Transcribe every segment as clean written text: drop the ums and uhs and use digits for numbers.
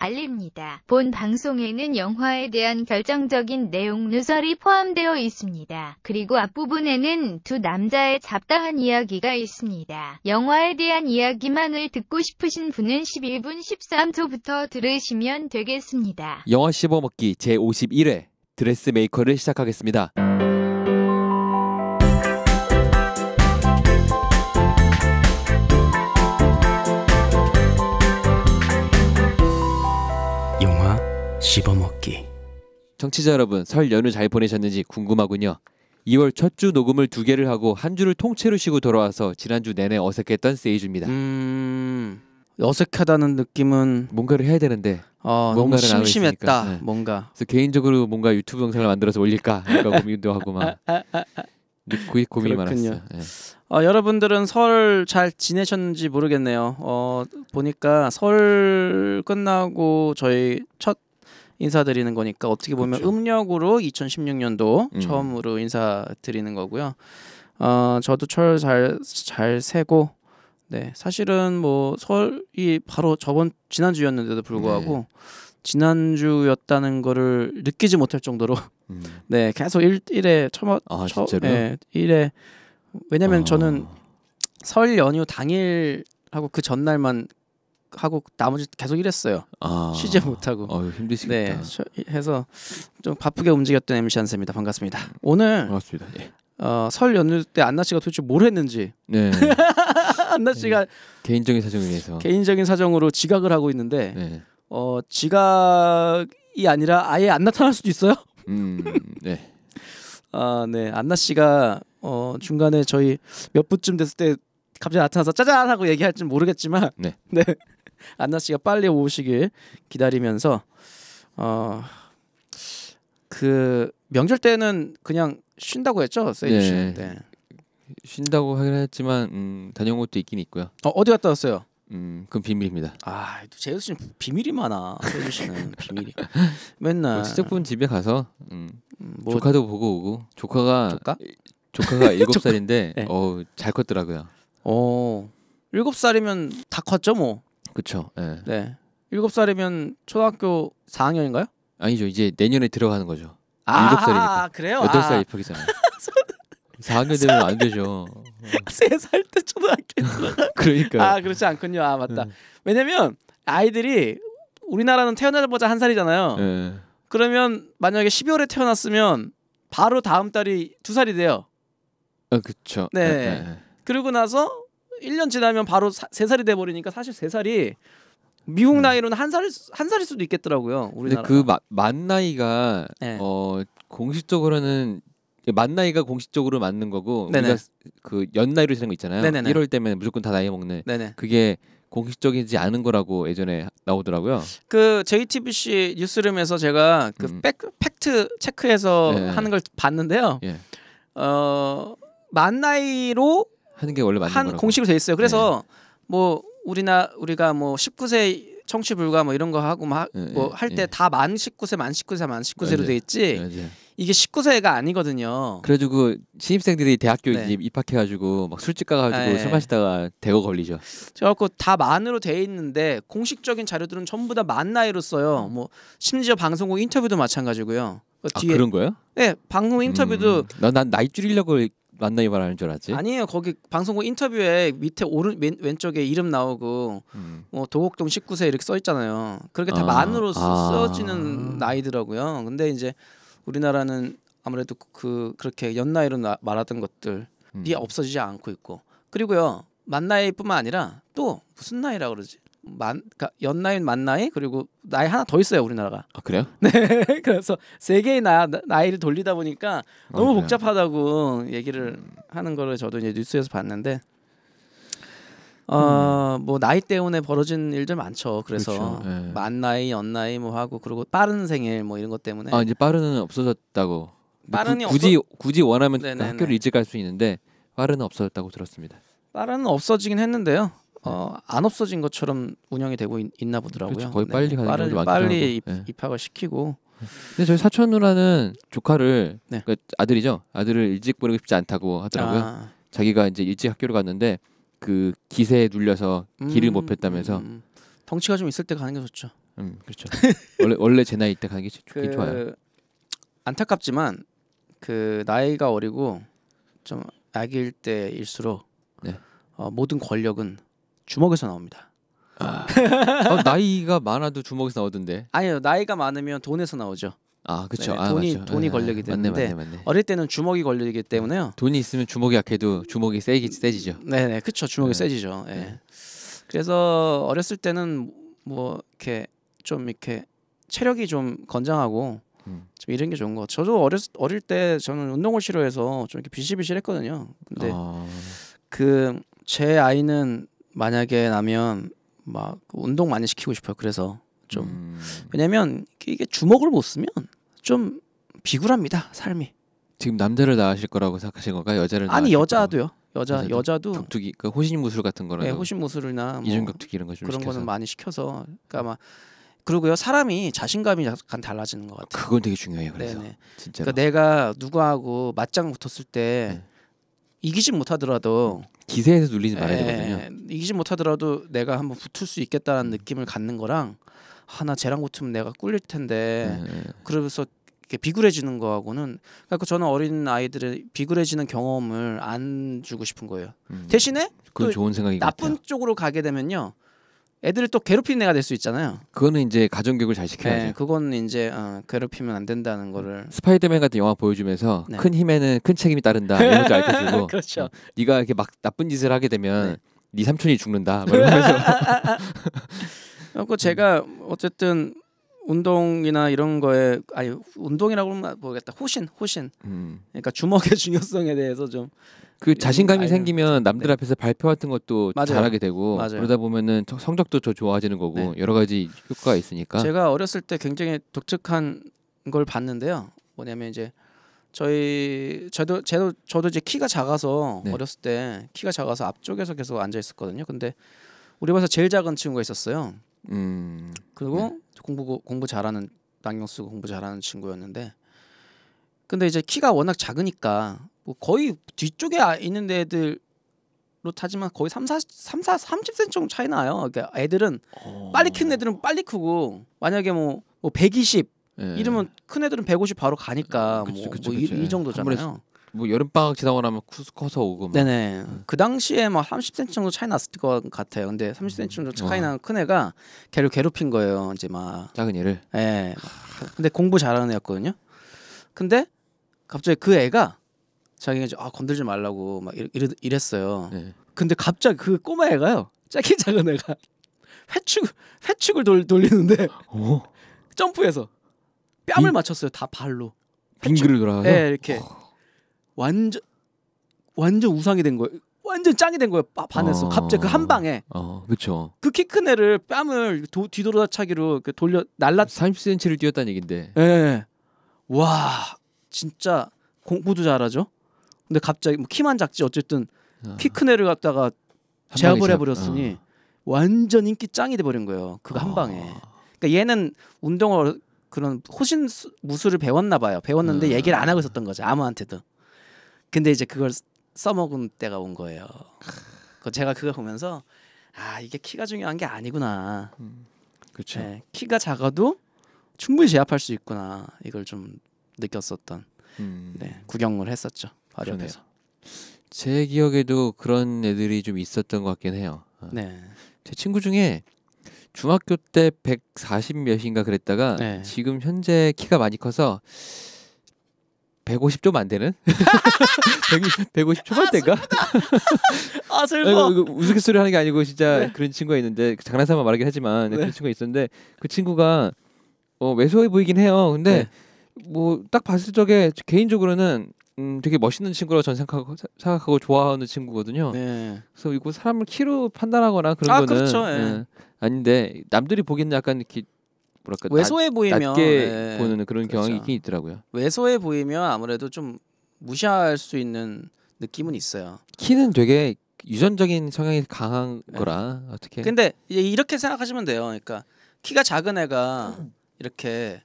알립니다. 본 방송에는 영화에 대한 결정적인 내용 누설이 포함되어 있습니다. 그리고 앞부분에는 두 남자의 잡다한 이야기가 있습니다. 영화에 대한 이야기만을 듣고 싶으신 분은 11분 13초부터 들으시면 되겠습니다. 영화 씹어먹기 제51회 드레스메이커를 시작하겠습니다. 영화 씹어먹기. 청취자 여러분, 설 연휴 잘 보내셨는지 궁금하군요. 2월 첫 주 녹음을 2개를 하고 한 주를 통째로 쉬고 돌아와서 지난주 내내 어색했던 세이주입니다. 어색하다는 느낌은 뭔가를 해야 되는데 너무 심심했다. 네. 뭔가 그래서 개인적으로 뭔가 유튜브 영상을 만들어서 올릴까 고민도 하고 막 고민이 많았어요. 네. 여러분들은 설 잘 지내셨는지 모르겠네요. 보니까 설 끝나고 저희 첫 인사드리는 거니까 어떻게 보면 그쵸. 음력으로 2016년도 처음으로 인사드리는 거고요. 저도 철 잘 세고, 네, 사실은 뭐 설이 바로 지난주였는데도 불구하고 지난주였다는 거를 느끼지 못할 정도로 네, 계속 일에 진짜로요? 네, 일에. 왜냐면 저는 설 연휴 당일하고 그 전날만 하고 나머지 계속 일했어요. 쉬지 못하고. 힘드시겠다. 네, 해서 좀 바쁘게 움직였던 MC 한쌤입니다. 반갑습니다. 오늘 반갑습니다. 예. 설 연휴 때 안나 씨가 도대체 뭘 했는지. 네. 안나 씨가 개인적인 사정에 의해서 개인적인 사정으로 지각을 하고 있는데 네. 지각이 아니라 아예 안 나타날 수도 있어요. 네. 네, 안나 씨가 중간에 저희 몇 분쯤 됐을 때 갑자기 나타나서 짜잔 하고 얘기할지 모르겠지만 네. 안나 씨가 빨리 오시길 기다리면서 그 명절 때는 그냥 쉰다고 했죠, 세이주 씨. 네. 네. 쉰다고 하긴 했지만 다녀온 것도 있긴 있고요. 어디 갔다 왔어요? 그건 비밀입니다. 제우스 씨는 비밀이 많아. 세이주 씨는 비밀이. 맨날 친척분 집에 가서 뭐 조카도 보고 오고. 조카가 7살인데 네. 잘 컸더라고요. 7살이면 다 컸죠, 뭐. 그렇죠. 네. 네. 7살이면 초등학교 4학년인가요? 아니죠. 이제 내년에 들어가는 거죠. 7살이니까. 그래요? 8살 입학이잖아요. 4학년 되면 안 되죠. 3살 때 초등학교. 그러니까. 그렇지 않군요. 맞다. 왜냐면 아이들이 우리나라는 태어나자마자 1살이잖아요. 네. 그러면 만약에 12월에 태어났으면 바로 다음 달이 2살이 돼요. 그렇죠. 네. 그리고 나서 1년 지나면 바로 3살이 돼 버리니까 사실 3살이 미국 나이로는 한 살일 수도 있겠더라고요. 우리나라. 근데 그 만 나이가 네. 공식적으로는 만 나이가 공식적으로 맞는 거고 네네. 우리가 그 연 나이로 되는 거 있잖아요. 네네네. 1월 되면 무조건 다 나이 먹는. 네네. 그게 공식적이지 않은 거라고 예전에 나오더라고요. 그 JTBC 뉴스룸에서 제가 그 팩트 체크해서 네. 하는 걸 봤는데요. 예. 만 나이로 하는 게 원래 맞는 거라고. 공식으로 돼 있어요. 그래서 뭐 우리가 뭐 19세 청취 불가 뭐 이런 거 하고 뭐 할 때 다 만 19세 만 19세로 돼 있지. 맞아요. 이게 19세가 아니거든요. 그래가지고 신입생들이 대학교 네. 이제 입학해가지고 막 술집 가가지고 네. 술 마시다가 대거 걸리죠. 그래갖고 다 만으로 돼 있는데 공식적인 자료들은 전부 다 만 나이로 써요. 뭐 심지어 방송국 인터뷰도 마찬가지고요. 뒤에 그런 거예요? 네, 방송 인터뷰도 난 나이 줄이려고 만 나이 말하는 줄 알았지. 아니에요. 거기 방송국 인터뷰에 밑에 왼쪽에 이름 나오고 도곡동 19세 이렇게 써 있잖아요. 그렇게 다 만으로 써지는 나이더라고요. 근데 이제 우리나라는 아무래도 그렇게 연 나이로 말하던 것들이 없어지지 않고 있고, 그리고요 만 나이뿐만 아니라 또 무슨 나이라 그러지? 그러니까 연 나이, 만 나이, 그리고 나이 하나 더 있어요 우리나라가. 그래요? 네. 그래서 세 개의 나이를 돌리다 보니까 너무 그래요? 복잡하다고 얘기를 하는 거를 저도 이제 뉴스에서 봤는데 뭐 나이 때문에 벌어진 일들 많죠. 그래서 그렇죠. 네. 만 나이, 연 나이 뭐 하고, 그리고 빠른 생일 뭐 이런 것 때문에 이제 빠른은 없어졌다고. 빠른이 굳이 원하면 네네네. 학교를 일찍 갈 수 있는데 빠른은 없어졌다고 들었습니다. 빠른은 없어지긴 했는데요. 안 없어진 것처럼 운영이 되고 있나 보더라고요. 그렇죠. 거의 빨리 가는 경우도 많더라고요. 빨리 네. 입학을 시키고. 근데 저희 사촌 누나는 조카를 네. 그러니까 아들이죠. 아들을 일찍 보내고 싶지 않다고 하더라고요. 자기가 이제 일찍 학교를 갔는데 그 기세에 눌려서 길을 못 폈다면서. 덩치가 좀 있을 때 가는 게 좋죠. 그렇죠. 원래 제 나이 때 가는 게 좋긴 좋아요. 안타깝지만 그 나이가 어리고 좀 아기일 때일수록 네. 모든 권력은 주먹에서 나옵니다. 나이가 많아도 주먹에서 나오던데. 아니요, 나이가 많으면 돈에서 나오죠. 그렇죠. 돈이 권력이 되는데 맞네. 어릴 때는 주먹이 권력이기 때문에요. 돈이 있으면 주먹이 약해도 주먹이 세지죠. 네네, 그렇죠. 주먹이 세지죠. 네. 그래서 어렸을 때는 뭐 이렇게 좀 이렇게 체력이 좀 건장하고 좀 이런 게 좋은 것 같아요. 저도 어릴 때 저는 운동을 싫어해서 좀 이렇게 비실비실했거든요. 근데 그 제 아이는 만약에 나면 막 운동 많이 시키고 싶어요. 그래서 좀 왜냐면 이게 주먹을 못 쓰면 좀 비굴합니다, 삶이. 지금 남자를 낳으실 거라고 생각하신 건가요? 여자를 아니, 낳으실 여자도요. 여자도 격투기, 그 호신 무술 같은 거는. 네, 호신 무술이나 뭐 이중 격투기 이런 거 좀 그런 시켜서. 거는 많이 시켜서. 그러니까 아마 그리고요, 사람이 자신감이 약간 달라지는 것 같아요. 그건 되게 중요해요. 그래서 네네. 진짜로. 그러니까 내가 누구하고 맞짱 붙었을 때 이기진 못하더라도 기세에서 눌리지 말아야 되거든요. 이기진 못하더라도 내가 한번 붙을 수 있겠다는 느낌을 갖는 거랑 나 쟤랑 붙으면 내가 꿀릴 텐데 그러면서 이렇게 비굴해지는 거하고는, 그러니까 저는 어린 아이들의 비굴해지는 경험을 안 주고 싶은 거예요. 대신에 그건 또 좋은 생각인 것 나쁜 같아요. 쪽으로 가게 되면요, 애들을 또 괴롭히는 애가 될 수 있잖아요. 그거는 이제 가정교육을 잘 시켜야죠. 그건 이제 괴롭히면 안 된다는 거를. 스파이더맨 같은 영화 보여주면서 네. 큰 힘에는 큰 책임이 따른다 이런 것도 알려주고. 그렇죠. 네가 이렇게 막 나쁜 짓을 하게 되면 네 삼촌이 죽는다. 뭐 이러면서. 그리고 제가 어쨌든 운동이나 이런 거에, 아니 운동이라고 하면 모르겠다. 호신. 그러니까 주먹의 중요성에 대해서 좀 그 자신감이 아이를- 생기면 남들 앞에서 발표 같은 것도 맞아요. 잘하게 되고 맞아요. 그러다 보면은 성적도 더 좋아지는 거고 여러 가지 효과가 있으니까. 제가 어렸을 때 굉장히 독특한 걸 봤는데요. 뭐냐면 이제 저도 이제 키가 작아서 어렸을 때 키가 작아서 앞쪽에서 계속 앉아 있었거든요. 근데 우리 반에서 제일 작은 친구가 있었어요. 그리고 공부 잘하는, 안경 쓰고 공부 잘하는 친구였는데, 근데 이제 키가 워낙 작으니까 뭐 거의 뒤쪽에 있는 애들로 타지만 거의 30cm 정도 차이 나요. 그러니까 애들은 빨리 큰 애들은 빨리 크고, 만약에 뭐 120 이러면 큰 애들은 150 바로 가니까 이 정도잖아요. 뭐 여름 방학 지나고 나면 커서 오고. 네네. 그 당시에 막 30cm 정도 차이 났을 것 같아요. 근데 30cm 정도 차이 나는 큰 애가 걔를 괴롭힌 거예요. 이제 막 작은 애를. 근데 공부 잘하는 애였거든요. 근데 갑자기 그 애가 자기가 이제 건들지 말라고 막 이랬어요. 근데 갑자기 그 꼬마 애가요, 작게 작은 애가 회축을 돌리는데 점프해서 뺨을 맞췄어요. 다 발로. 빙그를 돌아가서. 이렇게 완전 우상이 된 거예요. 완전 짱이 된 거예요. 반했어. 갑자기 그 한 방에. 그렇죠. 그 키 큰 애를 뺨을 뒤돌아차기로 돌려 30cm를 뛰었다는 얘긴데. 와, 진짜 공부도 잘하죠. 근데 갑자기 뭐 키만 작지 어쨌든 키 큰 애를 갖다가 제압을 해버렸으니 완전 인기 짱이 돼버린 거예요. 그거 한 방에. 그러니까 얘는 운동을 그런 호신 무술을 배웠나 봐요. 배웠는데 얘기를 안 하고 있었던 거죠, 아무한테도. 근데 이제 그걸 써먹은 때가 온 거예요. 제가 그거 보면서 이게 키가 중요한 게 아니구나. 그렇죠. 키가 작아도 충분히 제압할 수 있구나. 이걸 좀 느꼈었던 구경을 했었죠, 바로 옆에서. 제 기억에도 그런 애들이 좀 있었던 것 같긴 해요. 제 친구 중에 중학교 때 140 몇인가 그랬다가 지금 현재 키가 많이 커서 150 좀 안 되는? 150 초반대인가? 슬퍼. 우스갯소리 하는 게 아니고 진짜 그런 친구가 있는데, 장난삼아 말하긴 하지만 그런 친구가 있었는데, 그 친구가 왜소해 보이긴 해요. 근데 뭐 딱 봤을 적에 개인적으로는 되게 멋있는 친구라고 전 생각하고 좋아하는 친구거든요. 그래서 이거 사람을 키로 판단하거나 그런 거는 그렇죠. 아닌데, 남들이 보기에는 약간 이렇게 뭐랄까 왜소해 보이면 낮게 보는 그런 경향이 있긴 있더라고요. 왜소해 보이면 아무래도 좀 무시할 수 있는 느낌은 있어요. 키는 되게 유전적인 성향이 강한 거라 어떻게. 근데 이렇게 생각하시면 돼요. 그러니까 키가 작은 애가 이렇게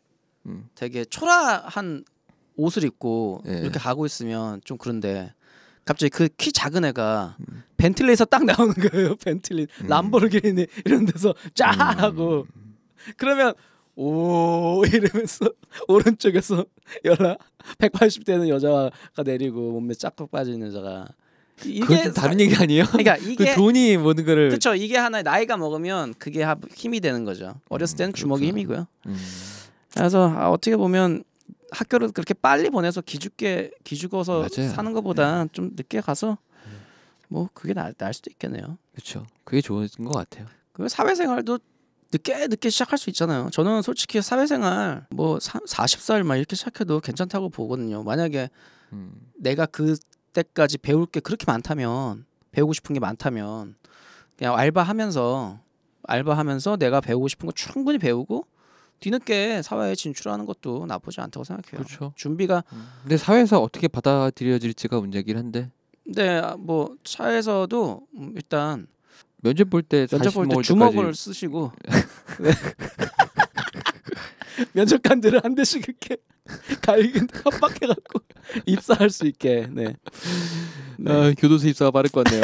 되게 초라한 옷을 입고 이렇게 가고 있으면 좀 그런데, 갑자기 그 키 작은 애가 벤틀리에서 딱 나오는 거예요. 벤틀리, 람보르기니 이런 데서 쫙 하고 그러면 오 이러면서 오른쪽에서 180대는 여자가 내리고 몸매 쫙 빠진 여자가 그건 좀 다른 얘기 아니에요? 그러니까 그 이게 돈이 모든 거를 그렇죠. 이게 하나의 나이가 먹으면 그게 힘이 되는 거죠. 어렸을 때는 주먹이 힘이고요. 그래서 어떻게 보면 학교를 그렇게 빨리 보내서 기죽어서 맞아요. 사는 것보다 좀 늦게 가서 뭐 그게 나을 수도 있겠네요. 그렇죠. 그게 좋은 것 같아요. 그 사회생활도 늦게 시작할 수 있잖아요. 저는 솔직히 사회생활 뭐 40살 막 이렇게 시작해도 괜찮다고 보거든요. 만약에 내가 그때까지 배울 게 그렇게 많다면 배우고 싶은 게 많다면 그냥 알바하면서 내가 배우고 싶은 거 충분히 배우고 뒤늦게 사회에 진출하는 것도 나쁘지 않다고 생각해요. 그렇죠. 준비가 근데 사회에서 어떻게 받아들여질지가 문제긴 한데. 근데 뭐 차에서도 일단 면접 볼 때 주먹을 쓰시고 면접관들을 한 대씩 이렇게 협박해갖고 입사할 수 있게. 네. 교도소 입사가 빠를 것 같네요.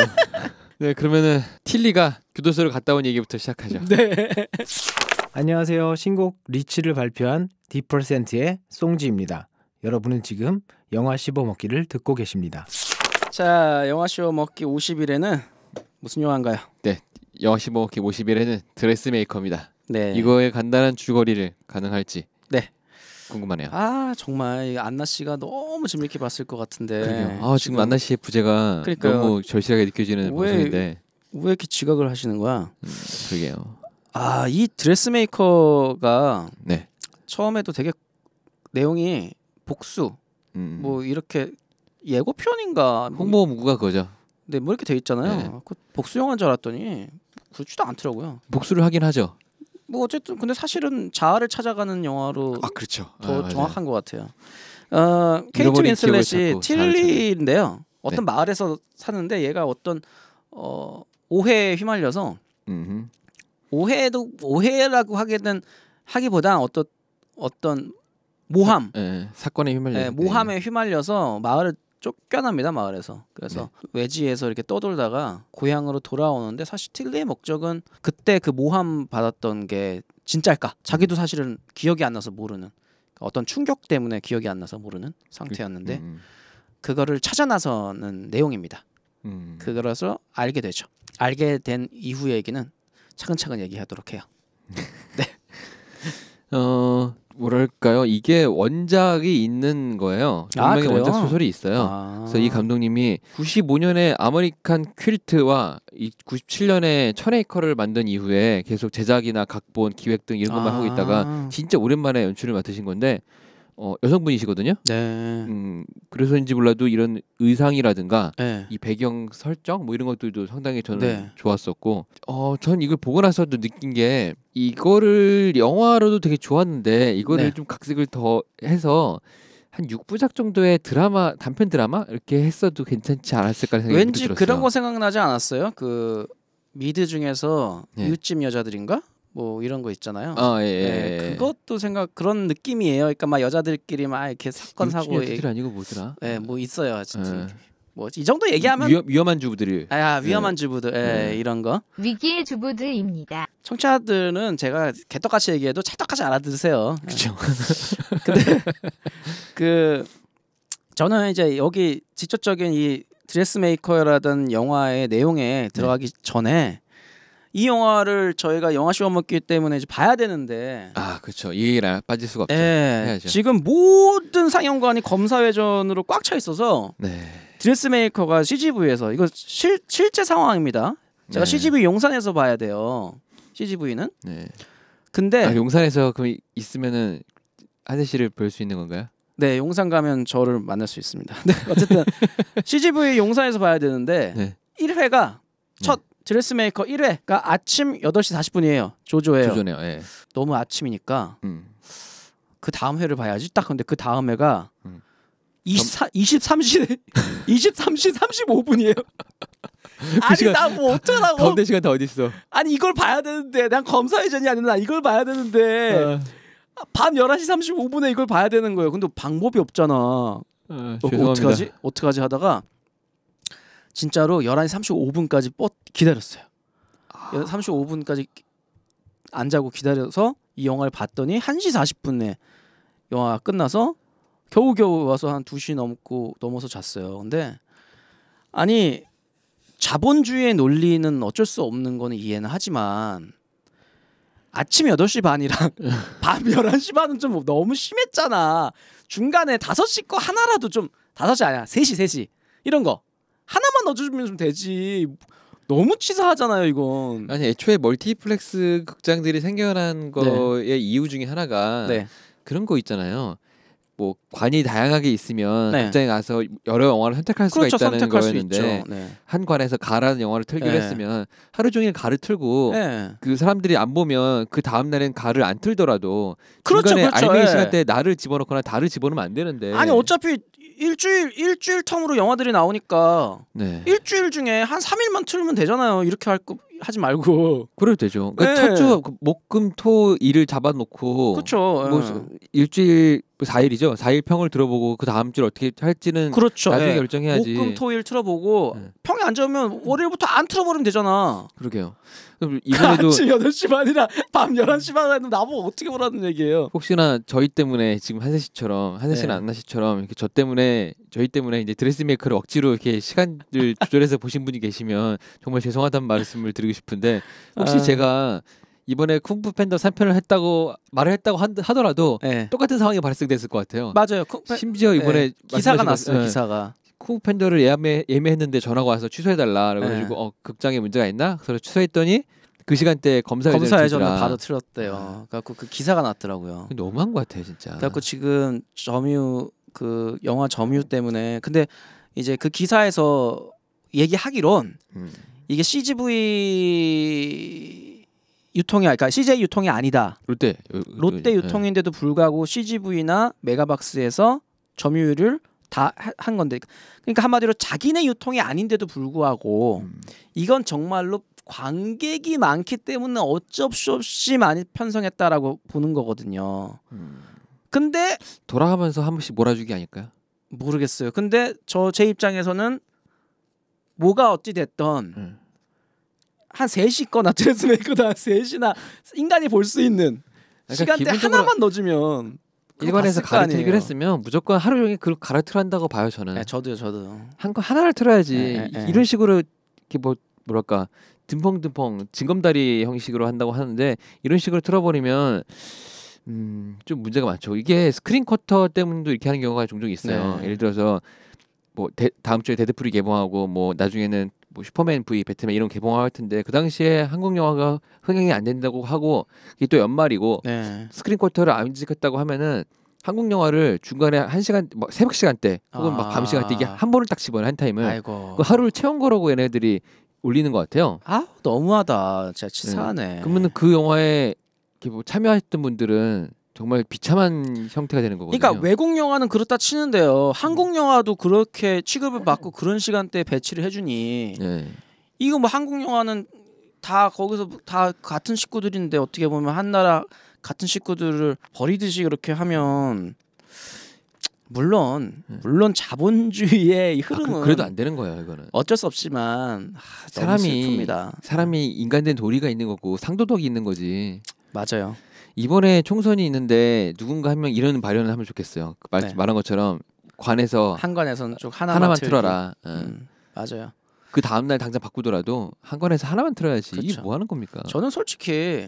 네, 그러면은 틸리가 교도소를 갔다 온 얘기부터 시작하죠. 네. 안녕하세요. 신곡 리치를 발표한 D%의 송지입니다. 여러분은 지금 영화 씹어먹기를 듣고 계십니다. 자, 영화 씹어먹기 50일에는 무슨 영화인가요? 네, 영화 씹어먹기 50일에는 드레스메이커입니다. 네. 이거의 간단한 줄거리를 가능할지 네. 궁금하네요. 아 정말 안나 씨가 너무 재밌게 봤을 것 같은데. 지금 안나 씨의 부재가 그러니까요. 너무 절실하게 느껴지는 모습인데 왜 이렇게 지각을 하시는 거야? 그러게요. 이 드레스메이커가 네. 처음에도 되게 내용이 복수 뭐 이렇게 예고편인가 홍보 문구가 그거죠. 네, 뭐 이렇게 돼 있잖아요. 네. 그 복수 영화인 줄 알았더니 그렇지도 않더라고요. 복수를 하긴 하죠. 뭐 어쨌든 근데 사실은 자아를 찾아가는 영화로 그렇죠. 더 정확한 것 같아요. 케이트 잃어버린 기억을 윈슬렛이 찾고 틸리인데요. 어떤 네. 마을에서 사는데 얘가 어떤 오해에 휘말려서 오해라고 하기보다 어떤 모함, 사건에 휘말려. 모함에 휘말려서 마을을 쫓겨납니다. 마을에서. 그래서 외지에서 이렇게 떠돌다가 고향으로 돌아오는데 사실 틸리의 목적은 그때 그 모함 받았던 게 진짜일까? 자기도 사실은 기억이 안 나서 모르는 어떤 충격 때문에 기억이 안 나서 모르는 상태였는데 그거를 찾아 나서는 내용입니다. 그거라서 알게 되죠. 알게 된 이후의 얘기는 차근차근 얘기하도록 해요. 네. 뭐랄까요? 이게 원작이 있는 거예요. 분명히 원작 소설이 있어요. 그래서 이 감독님이 95년에 아메리칸 퀼트와 이 97년에 천에이커를 만든 이후에 계속 제작이나 각본, 기획 등 이런 것만 하고 있다가 진짜 오랜만에 연출을 맡으신 건데 여성분이시거든요. 네. 그래서인지 몰라도 이런 의상이라든가 네. 이 배경 설정 뭐 이런 것들도 상당히 저는 네. 좋았었고 전 이걸 보고 나서도 느낀 게 이거를 영화로도 되게 좋았는데 이거를 네. 좀 각색을 더 해서 한 6부작 정도의 드라마 단편 드라마 이렇게 했어도 괜찮지 않았을까 생각이 왠지 들었어요. 그런 거 생각나지 않았어요? 그 미드 중에서 네. 이웃집 여자들인가? 뭐 이런 거 있잖아요. 예. 그것도 그런 느낌이에요. 그러니까 막 여자들끼리 막 이렇게 사건 사고 들 아니고 뭐더라? 뭐 있어요. 뭐 이 정도 얘기하면 위험한 주부들. 위험한 주부들 이런 거. 위기의 주부들입니다. 청취자들은 제가 개떡같이 얘기해도 찰떡같이 알아들으세요. 그렇죠. 근데 저는 이제 여기 직접적인 이 드레스메이커라던 영화의 내용에 들어가기 전에 이 영화를 저희가 영화 씹어먹기 때문에 이제 봐야 되는데 그렇죠. 이 얘기를 빠질 수가 없죠. 해야죠. 지금 모든 상영관이 검사회전으로 꽉 차 있어서 드레스메이커가 CGV에서 이거 실제 상황입니다. 제가 CGV 용산에서 봐야 돼요. CGV는. 근데 용산에서 그럼 있으면은 한세 씨를 볼 수 있는 건가요? 네, 용산 가면 저를 만날 수 있습니다. 네, 어쨌든 CGV 용산에서 봐야 되는데 1회가 첫 드레스메이커 1회가 아침 8시 40분이에요. 조조네요. 너무 아침이니까 그 다음 회를 봐야지. 딱 근데 그 다음 회가 23시 35분이에요. 아니 나 뭐 어쩌라고. 가운데 시간 다 어디 있어? 아니 이걸 봐야 되는데 난 검사회전이 아니라 이걸 봐야 되는데 밤 11시 35분에 이걸 봐야 되는 거예요. 근데 방법이 없잖아. 죄송합니다. 어떡하지 하다가 진짜로 11시 35분까지 기다렸어요. 35분까지 안 자고 기다려서 이 영화를 봤더니 1시 40분에 영화가 끝나서 겨우겨우 와서 한 2시 넘어서 잤어요. 근데 아니 자본주의의 논리는 어쩔 수 없는 거는 이해는 하지만 아침 8시 반이랑 밤 11시 반은 좀 너무 심했잖아. 중간에 5시 거 하나라도 좀 5시 아니야. 3시 이런 거 하나만 넣어주면 좀 되지. 너무 치사하잖아요 이건. 아니 애초에 멀티플렉스 극장들이 생겨난 거의 이유 중에 하나가 네. 그런 거 있잖아요. 뭐 관이 다양하게 있으면 네. 극장에 가서 여러 영화를 선택할 수가 그렇죠. 있다는 선택할 거였는데 수 있죠. 네. 한 관에서 가라는 영화를 틀기로 네. 했으면 하루 종일 가를 틀고 네. 그 사람들이 안 보면 그 다음 날엔 가를 안 틀더라도 그렇죠, 중간에 그렇죠. 알맹이 예. 시간대에 나를 집어넣거나 다를 집어넣으면 안 되는데 아니 어차피 일주일 텀으로 영화들이 나오니까 네. 일주일 중에 한 3일만 틀면 되잖아요. 이렇게 하지 말고. 그래도 되죠. 그러니까 네. 첫 주 목금토 일을 잡아놓고 그렇죠. 뭐 일주일 4일이죠. 4일 평을 들어보고 그 다음 주를 어떻게 할지는 그렇죠. 나중에 예. 결정해야지. 목금토일 틀어보고 네. 평이 안 잡으면 월요일부터 안 틀어버리면 되잖아. 그러게요. 그럼 이번에도 아침 8시 반이나 밤 11시 반에 나보고 어떻게 보라는 얘기예요. 혹시나 저희 때문에 지금 한세 씨처럼 한세 씨나 네. 안나 씨처럼 이렇게 저희 때문에 이제 드레스메이커를 억지로 이렇게 시간을 조절해서 보신 분이 계시면 정말 죄송하다는 말씀을 드리고 싶은데 혹시 제가 이번에 쿵푸 팬더 3편을 말을 했다고 하더라도 네. 똑같은 상황이 발생됐을 것 같아요. 맞아요. 심지어 이번에 기사가 말씀하신 났어요. 것- 기사가. 쿵푸 팬더를 예매했는데 전화가 와서 취소해달라 그래가지고 극장에 문제가 있나? 그래서 취소했더니 그 시간대에 검사 예전을 바로 틀었대요. 그래갖고 그 기사가 났더라고요. 너무한 것 같아요, 진짜. 그래갖고 지금 점유 그 영화 점유 때문에 근데 이제 그 기사에서 얘기하기론 이게 CGV 유통이 그러니까 CJ 유통이 아니다. 롯데 유통인데도 불구하고 CGV나 메가박스에서 점유율을 다 한 건데 그러니까 한마디로 자기네 유통이 아닌데도 불구하고 이건 정말로 관객이 많기 때문에 어쩔 수 없이 많이 편성했다라고 보는 거거든요. 근데 돌아가면서 한 번씩 몰아주기 아닐까요? 모르겠어요. 근데 제 입장에서는 뭐가 어찌 됐던 한 3시 거나 드레스메이커도 한 3시나 인간이 볼 수 있는 그러니까 시간대 하나만 넣어주면 일관해서 봤을 거 아니에요. 가르치기를 했으면 무조건 하루 종일 그걸 가르치려 한다고 봐요 저는. 네, 저도 하나를 틀어야지. 네. 이런 식으로 이렇게 뭐랄까 듬펑듬펑 징검다리 형식으로 한다고 하는데 이런 식으로 틀어버리면 좀 문제가 많죠. 이게 스크린 쿼터 때문도 이렇게 하는 경우가 종종 있어요. 네. 예를 들어서 뭐 다음 주에 데드풀이 개봉하고 뭐 나중에는 뭐 슈퍼맨 V, 배트맨 이런 개봉할 텐데 그 당시에 한국 영화가 흥행이 안 된다고 하고 이게 또 연말이고 네. 스크린 쿼터를 안 지켰다고 하면은 한국 영화를 중간에 1시간 뭐 새벽 시간대 혹은 막 밤 시간대 이게 한 번을 딱 집어요 한 타임을. 아이고. 그 하루를 채운 거라고 얘네들이 올리는 것 같아요. 아 너무하다. 진짜 치사하네. 그러면은 그 영화에 이렇게 뭐 참여했던 분들은 정말 비참한 형태가 되는 거거든요. 그러니까 외국 영화는 그렇다 치는데요. 한국 영화도 그렇게 취급을 받고 그런 시간대에 배치를 해주니 네. 이거 뭐 한국 영화는 다 거기서 다 같은 식구들인데 어떻게 보면 한 나라 같은 식구들을 버리듯이 그렇게 하면 물론 자본주의의 이 흐름은 그래도 안 되는 거예요 이거는. 어쩔 수 없지만 너무 슬픕니다. 사람이 인간된 도리가 있는 거고 상도덕이 있는 거지. 맞아요. 이번에 총선이 있는데 누군가 한 명 이런 발언을 하면 좋겠어요. 네. 말한 것처럼 관에서 한 관에서는 쭉 하나만 틀기. 틀어라. 맞아요. 그 다음 날 당장 바꾸더라도 한 관에서 하나만 틀어야지. 그렇죠. 이게 뭐 하는 겁니까? 저는 솔직히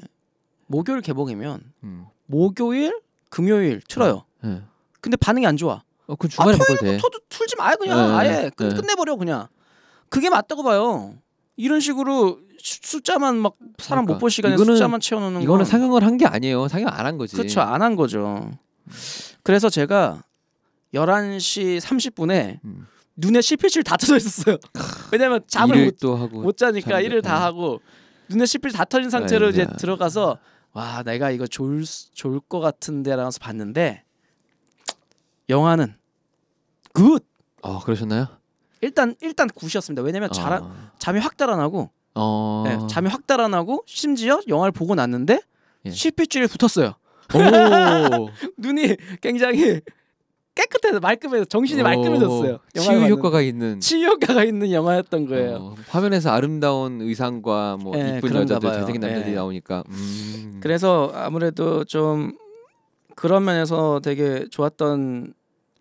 목요일 개봉이면 음. 목요일, 금요일 틀어요. 네. 근데 반응이 안 좋아. 그 주말에 바꿔도 돼. 토요일부터도 틀지 마요 그냥. 네, 아예 네. 끝내버려 그냥. 그게 맞다고 봐요. 이런 식으로 숫자만 막 사람 그러니까. 못 볼 시간에 이거는- 숫자만 채워놓는 이거는 건 상영을 한 게 아니에요. 상영 안 한 거지. 그렇죠. 안 한 거죠. 그래서 제가 11시 30분에 음. 눈에 실필실 다 터져 있었어요. 왜냐면 잠을 일을 또 하고 못 자니까 잠도- 일을 다 하고 눈에 실필 다 터진 상태로 이제 아이고야. 들어가서 와 내가 이거 좋을 것 같은데라서 봤는데 영화는 굿. 그러셨나요? 일단 굿이었습니다. 왜냐면 잠이 확 달아나고 네, 잠이 확 달아나고 심지어 영화를 보고 났는데 예. 실핏줄에 붙었어요. 오. 눈이 굉장히 깨끗해서 말끔해서 정신이 말끔해졌어요. 치유 효과가 있는 치유 효과가 있는 영화였던 거예요. 화면에서 아름다운 의상과 뭐 네, 이쁜 그런가 여자들, 봐요. 잘생긴 남자들이 네. 나오니까. 그래서 아무래도 좀 그런 면에서 되게 좋았던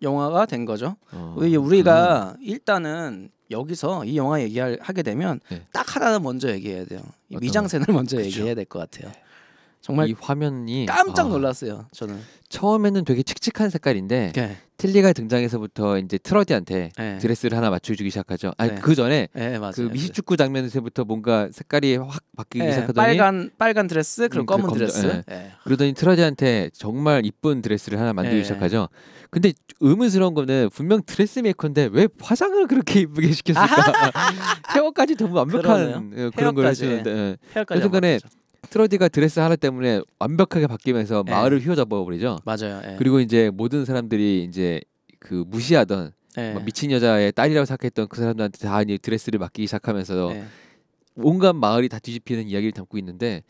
영화가 된 거죠. 우리가 일단은 여기서 이 영화 얘기하게 되면 네. 딱 하나 먼저 얘기해야 돼요. 이 미장센을 먼저 얘기해야 될 것 같아요. 정말 이 화면이 깜짝 놀랐어요. 저는 처음에는 되게 칙칙한 색깔인데 네. 틸리가 등장해서부터 이제 트러디한테 네. 드레스를 하나 맞춰주기 시작하죠. 아니 네. 그 전에 네, 맞아요. 그 미식축구 장면에서부터 뭔가 색깔이 확 바뀌기 네, 시작하더니 빨간 드레스 그리고 검은 검정, 드레스. 네. 네. 그러더니 트러디한테 정말 이쁜 드레스를 하나 만들기 네. 시작하죠. 근데 의문스러운 거는 분명 드레스 메이커인데 왜 화장을 그렇게 이쁘게 시켰을까? 헤어까지 너무 완벽한 그런 걸 헤어까지, 해주는데 헤어까지 순간에 트러디가 드레스 하나 때문에 완벽하게 바뀌면서 네. 마을을 휘어잡아 버리죠. 맞아요. 네. 그리고 이제 모든 사람들이 이제 그 무시하던 네. 막 미친 여자의 딸이라고 생각했던 그 사람들한테 다 이제 드레스를 맡기기 시작하면서 네. 온갖 마을이 다 뒤집히는 이야기를 담고 있는데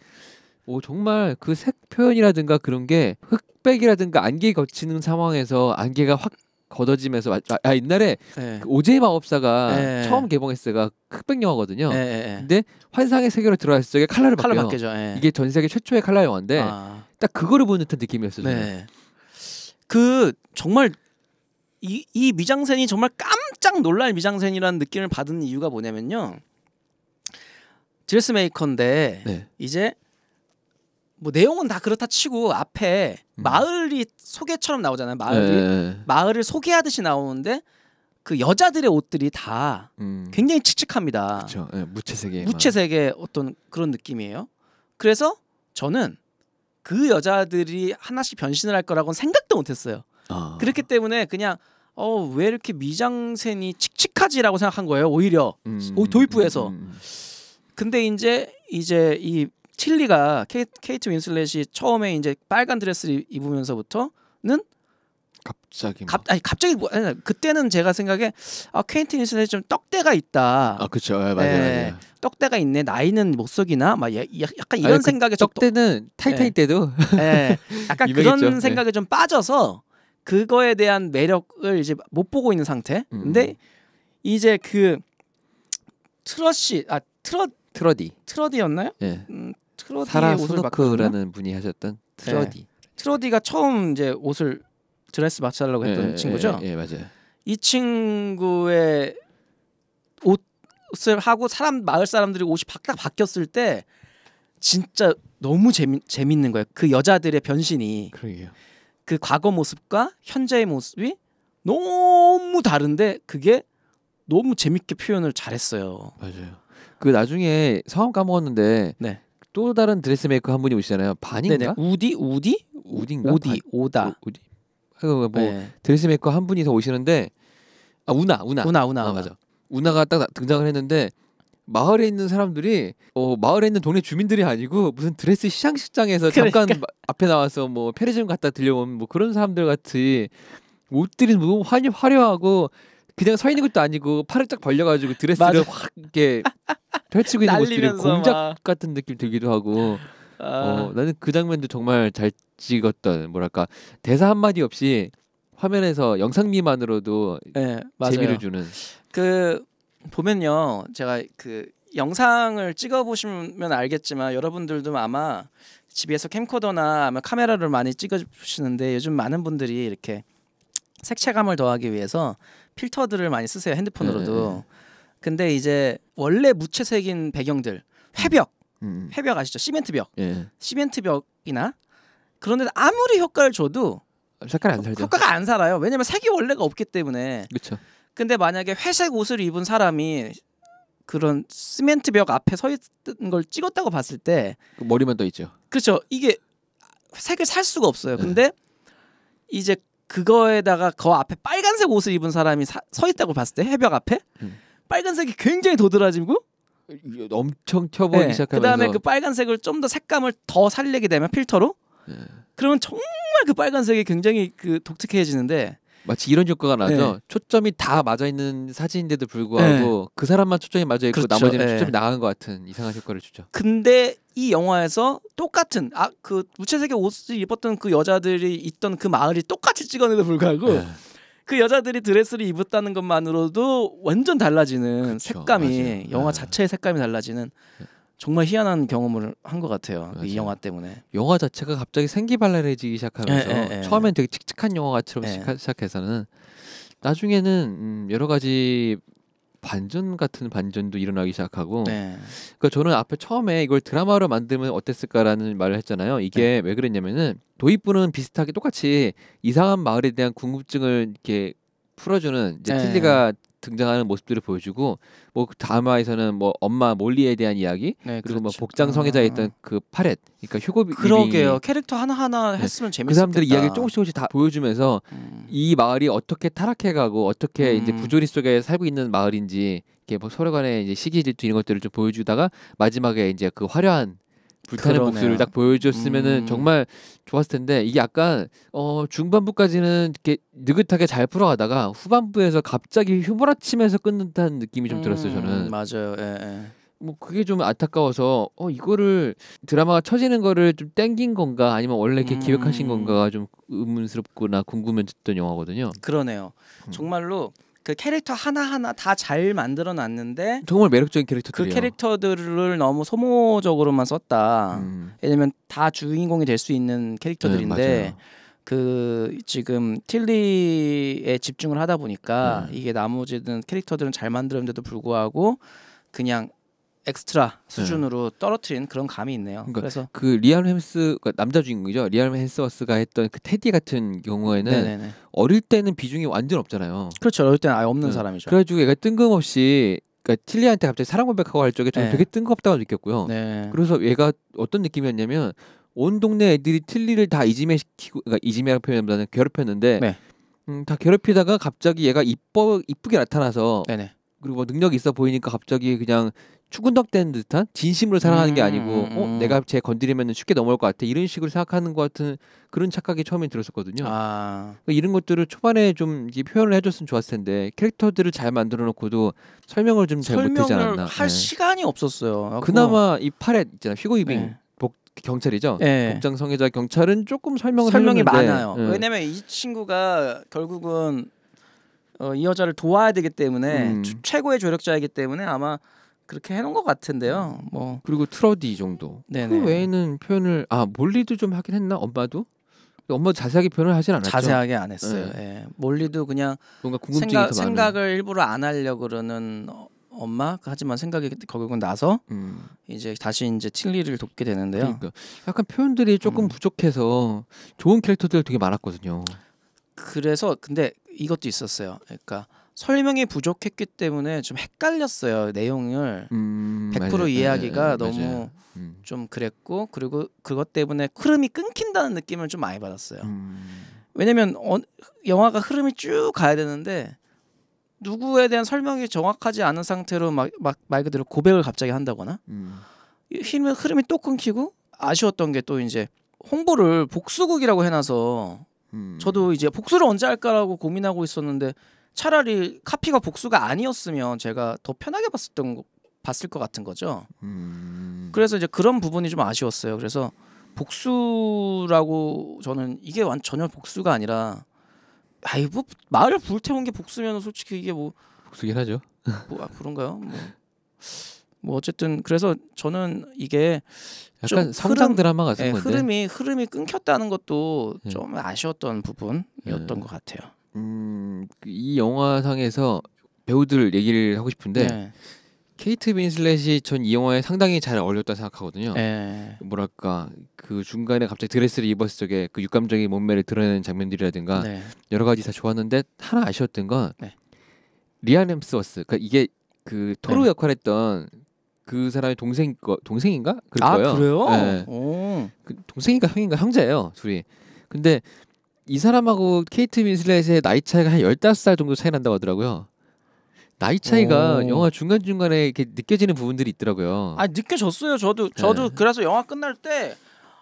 정말 그 색 표현이라든가 그런 게 흑백이라든가 안개 거치는 상황에서 안개가 확 걷어지면서 옛날에 네. 그 오제이 마법사가 네. 처음 개봉했을 때가 흑백 영화거든요. 네, 네, 네. 근데 환상의 세계로 들어갔을 적에 컬러를 컬러 바뀌어요. 바뀌죠. 네. 이게 전 세계 최초의 컬러 영화인데 딱 그거를 보는 듯한 느낌이었어요. 저는. 네. 그 정말 이 미장센이 정말 깜짝 놀랄 미장센이라는 느낌을 받은 이유가 뭐냐면요. 드레스메이커인데 네. 이제 뭐 내용은 다 그렇다 치고 앞에 마을이 소개처럼 나오잖아요. 마을을 소개하듯이 나오는데 그 여자들의 옷들이 다 굉장히 칙칙합니다. 그렇죠. 네, 무채색의 무채색의 어떤 그런 느낌이에요. 그래서 저는 그 여자들이 하나씩 변신을 할 거라고는 생각도 못했어요. 그렇기 때문에 그냥 왜 이렇게 미장센이 칙칙하지라고 생각한 거예요. 오히려 도입부에서. 근데 이제 이 틸리가 케이트 윈슬렛이 처음에 이제 빨간 드레스를 입으면서부터는 갑자기 그때는 제가 생각에 케이트 윈슬렛이 좀 떡대가 있다. 그렇죠. 맞아요. 떡대가 있네. 나이는 못 속이나 막 약간 이런 생각에 떡대는 타이타닉 때도 약간 그런 생각에 좀 빠져서 그거에 대한 매력을 이제 못 보고 있는 상태. 근데 이제 그 트러디였나요? 네. 트러디의 사라 옷을 소노크라는 분이 하셨던 트러디. 트러디가 처음 이제 옷을 드레스 맞춰달라고 했던 친구죠. 예, 맞아요. 이 친구의 옷을 하고 마을 사람들이 옷이 딱 바뀌었을 때 진짜 너무 재밌는 거예요. 그 여자들의 변신이. 그러게요. 그 과거 모습과 현재의 모습이 너무 다른데 그게 너무 재밌게 표현을 잘했어요. 맞아요. 그 나중에 성함 까먹었는데 네. 또 다른 드레스메이커 한 분이 오시잖아요. 반인가? 우디인가? 오다. 뭐 드레스메이커 한 분이 더 오시는데 우나 맞아. 우나가 딱 등장을 했는데 마을에 있는 사람들이 마을에 있는 동네 주민들이 아니고 무슨 드레스 시장에서 잠깐 앞에 나와서 뭐 편의점 갔다 들려온 뭐 그런 사람들 같이 옷들이 너무 화려하고 그냥 서 있는 것도 아니고 팔을 딱 벌려가지고 드레스를 확 이렇게 펼치고 있는 모습들이 공작 같은 느낌 들기도 하고 나는 그 장면도 정말 잘 찍었던 뭐랄까 대사 한마디 없이 화면에서 영상미만으로도 재미를 주는 그 보면요 제가 그 영상을 찍어보시면 알겠지만 여러분들도 아마 집에서 캠코더나 아마 카메라를 많이 찍어주시는데 요즘 많은 분들이 이렇게 색채감을 더하기 위해서 필터들을 많이 쓰세요 핸드폰으로도. 근데 이제 원래 무채색인 배경들 회벽 아시죠? 시멘트벽 시멘트벽이나 그런 데는 아무리 효과를 줘도 색깔이 안 살죠. 효과가 안 살아요. 왜냐면 색이 원래가 없기 때문에. 그렇죠. 근데 만약에 회색 옷을 입은 사람이 그런 시멘트벽 앞에 서 있는 걸 찍었다고 봤을 때 머리만 떠 있죠. 그렇죠. 이게 색을 살 수가 없어요. 근데 이제 그거에다가 그 앞에 빨간색 옷을 입은 사람이 서 있다고 봤을 때 해벽 앞에 빨간색이 굉장히 도드라지고 엄청 튀어보이기 시작하면서 그다음에 그 빨간색을 좀 더 색감을 더 살리게 되면 필터로 그러면 정말 그 빨간색이 굉장히 그 독특해지는데 마치 이런 효과가 나죠. 초점이 다 맞아 있는 사진인데도 불구하고 그 사람만 초점이 맞아 있고 그렇죠. 나머지는 초점이 나가는 것 같은 이상한 효과를 주죠. 근데 이 영화에서 똑같은 그 무채색의 옷을 입었던 그 여자들이 있던 그 마을이 똑같이 찍었는데도 불구하고 그 여자들이 드레스를 입었다는 것만으로도 완전 달라지는 그쵸, 색감이 맞아요. 영화 네. 자체의 색감이 달라지는 정말 희한한 경험을 한 것 같아요. 이 맞아요. 영화 때문에. 영화 자체가 갑자기 생기발랄해지기 시작하면서 예. 처음엔 되게 칙칙한 영화처럼 예. 시작해서는 나중에는 여러 가지 반전 같은 반전도 일어나기 시작하고 네. 그러니까 저는 앞에 처음에 이걸 드라마로 만들면 어땠을까라는 말을 했잖아요. 이게 왜 그랬냐면은 도입부는 비슷하게 똑같이 이상한 마을에 대한 궁금증을 이렇게 풀어주는 이제 네. 틸리가 등장하는 모습들을 보여주고 뭐 드라마에서는 뭐 엄마 몰리에 대한 이야기 네, 그리고 뭐 그렇죠. 복장 성애자에 있던 그 파렛 그러니까 휴고 그러게요. 캐릭터 하나하나 네. 했으면 재밌었겠다. 그 사람들의 이야기를 조금씩 다 보여주면서 이 마을이 어떻게 타락해가고 어떻게 이제 부조리 속에 살고 있는 마을인지 이렇게 뭐 서로 간에 이제 시기 질투 이런 것들을 좀 보여주다가 마지막에 이제 그 화려한 불타는 그러네요. 목소리를 딱 보여줬으면은 정말 좋았을 텐데 이게 약간 중반부까지는 이렇게 느긋하게 잘 풀어가다가 후반부에서 갑자기 휘몰아치면서 끊는 듯한 느낌이 좀 들었어요 저는. 맞아요. 예. 뭐 그게 좀 안타까워서 이거를 드라마가 쳐지는 거를 좀 땡긴 건가 아니면 원래 이렇게 기획하신 건가가 좀 의문스럽거나 궁금했던 영화거든요. 그러네요. 정말로 그 캐릭터 하나하나 다 잘 만들어 놨는데 정말 매력적인 캐릭터들이에요. 그 캐릭터들을 너무 소모적으로만 썼다. 왜냐면 다 주인공이 될 수 있는 캐릭터들인데 네, 그 지금 틸리에 집중을 하다 보니까 이게 나머지는 캐릭터들은 잘 만들었는데도 불구하고 그냥 엑스트라 수준으로 떨어뜨린 그런 감이 있네요. 그러니까 그래서 그 리암 햄스 그러니까 남자 주인공이죠. 리암 햄스워스가 했던 그 테디 같은 경우에는 네네네. 어릴 때는 비중이 완전 없잖아요. 그렇죠. 어릴 때는 아예 없는 네. 사람이죠. 그래가지고 얘가 뜬금없이 그러니까 틸리한테 갑자기 사랑 고백하고 할 적에 저는 네. 되게 뜬금없다고 느꼈고요. 네. 그래서 얘가 어떤 느낌이었냐면 온 동네 애들이 틸리를 다 이지매시키고 그러니까 이지매라는 표현보다는 괴롭혔는데 네. 다 괴롭히다가 갑자기 얘가 이쁘게 나타나서 네네. 그리고 뭐 능력이 있어 보이니까 갑자기 그냥 추근덕대는 듯한 진심으로 사랑하는 게 아니고 내가 쟤 건드리면 쉽게 넘어올 것 같아 이런 식으로 생각하는 것 같은 그런 착각이 처음에 들었었거든요. 그러니까 이런 것들을 초반에 좀 이제 표현을 해줬으면 좋았을 텐데 캐릭터들을 잘 만들어 놓고도 설명을 좀 잘 못하지 않았나. 설명을 할 시간이 없었어요. 그나마 이 파렛 있잖아 휴고 이빙 네. 경찰이죠. 네. 복장 성애자 경찰은 조금 설명이 많아요. 네. 왜냐면 이 친구가 결국은 이 여자를 도와야 되기 때문에 최고의 조력자이기 때문에 아마 그렇게 해놓은 것 같은데요. 뭐 그리고 트러디 정도. 네네. 그 외에는 표현을 몰리도 좀 하긴 했나 엄마도 자세하게 표현을 하진 않았죠. 자세하게 안 했어요. 네. 예. 몰리도 그냥 뭔가 궁금증이 더 많은. 생각을 일부러 안 하려고 그러는 엄마 하지만 생각이 결국은 나서 이제 다시 이제 틸리를 돕게 되는데요. 그러니까 약간 표현들이 조금 부족해서 좋은 캐릭터들 되게 많았거든요. 그래서 근데 이것도 있었어요. 그러니까 설명이 부족했기 때문에 좀 헷갈렸어요. 내용을 100% 맞아요. 이해하기가 맞아요. 너무 좀 그랬고 그리고 그것 때문에 흐름이 끊긴다는 느낌을 좀 많이 받았어요. 왜냐면 영화가 흐름이 쭉 가야 되는데 누구에 대한 설명이 정확하지 않은 상태로 막 말 그대로 고백을 갑자기 한다거나 흐름이 또 끊기고 아쉬웠던 게 또 이제 홍보를 복수극이라고 해놔서 저도 이제 복수를 언제 할까라고 고민하고 있었는데 차라리 카피가 복수가 아니었으면 제가 더 편하게 봤을 것 같은 거죠. 그래서 이제 그런 부분이 좀 아쉬웠어요. 그래서 복수라고 저는 이게 전혀 복수가 아니라 뭐 마을 불태운 게 복수면 솔직히 이게 뭐 복수긴 하죠. 그런가요? 뭐 어쨌든 그래서 저는 이게 약간 성장 드라마가 쓴 건데 흐름이 끊겼다는 것도 좀 아쉬웠던 부분이었던 것 같아요. 이 영화상에서 배우들 얘기를 하고 싶은데 케이트 윈슬렛이 전 이 영화에 상당히 잘 어울렸다 생각하거든요. 뭐랄까 그 중간에 갑자기 드레스를 입었을 적에 그 육감적인 몸매를 드러내는 장면들이라든가 여러 가지 다 좋았는데 하나 아쉬웠던 건 리안 햄스워스. 그러니까 이게 그 토르 역할했던 그 사람의 동생인가? 그럴 거예요. 그래요? 네. 그 동생인가 형인가 형제예요 둘이. 근데 이 사람하고 케이트 윈슬렛의 나이 차이가 한 15살 정도 차이 난다고 하더라고요. 나이 차이가 영화 중간중간에 이렇게 느껴지는 부분들이 있더라고요. 느껴졌어요. 저도 그래서 영화 끝날 때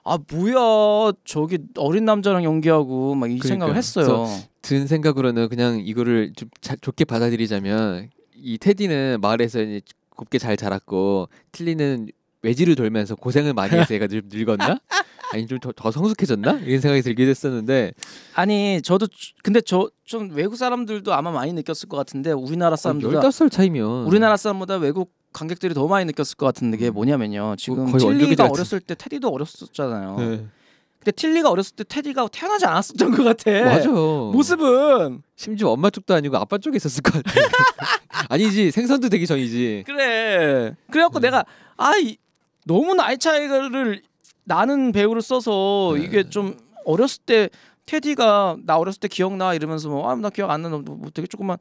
뭐야 저기 어린 남자랑 연기하고 막 이 생각을 했어요. 든 생각으로는 그냥 이거를 좀 좋게 받아들이자면 이 테디는 마을에서 이제 곱게 잘 자랐고 틸리는 외지를 돌면서 고생을 많이 해서 얘가 좀 늙었나? 아니 좀 더 성숙해졌나? 이런 생각이 들기도 했었는데 아니 저도 근데 좀 외국 사람들도 아마 많이 느꼈을 것 같은데 우리나라 사람들보다 15살 차이면 우리나라 사람보다 외국 관객들이 더 많이 느꼈을 것 같은 게 뭐냐면요. 지금 거의 틸리가 원조기들 어렸을 때 테디도 어렸었잖아요. 네. 근데 틸리가 어렸을 때 테디가 태어나지 않았었던 것 같아. 맞아. 모습은 심지어 엄마 쪽도 아니고 아빠 쪽에 있었을 것 같아. 아니지 생선도 되기 전이지. 그래. 그래갖고 내가 너무 나이 차이를 나는 배우를 써서 이게 좀 어렸을 때 테디가 나 어렸을 때 기억나 이러면서 나 기억 안 나. 뭐 되게 조금만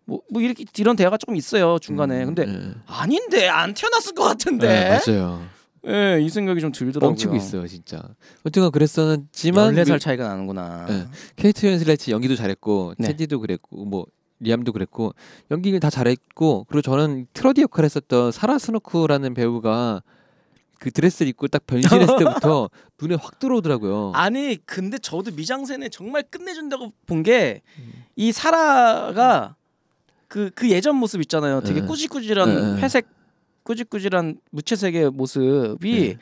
뭐 이렇게 이런 대화가 조금 있어요 중간에. 근데 아닌데 안 태어났을 것 같은데. 맞아요. 예, 이 생각이 좀 들더라고요. 뻥치고 있어요 진짜. 어쨌든 그랬었지만 14살 차이가 나는구나. 케이트 윈슬렛이 연기도 잘했고 네. 테디도 그랬고 뭐 리암도 그랬고 연기를 다 잘했고 그리고 저는 트러디 역할을 했었던 사라 스노크라는 배우가 그 드레스를 입고 딱 변신했을 때부터 눈에 확 들어오더라고요. 아니 근데 저도 미장센에 정말 끝내준다고 본 게 이 사라가 그 예전 모습 있잖아요. 되게 꾸질꾸질한 회색 꾸질꾸질한 무채색의 모습이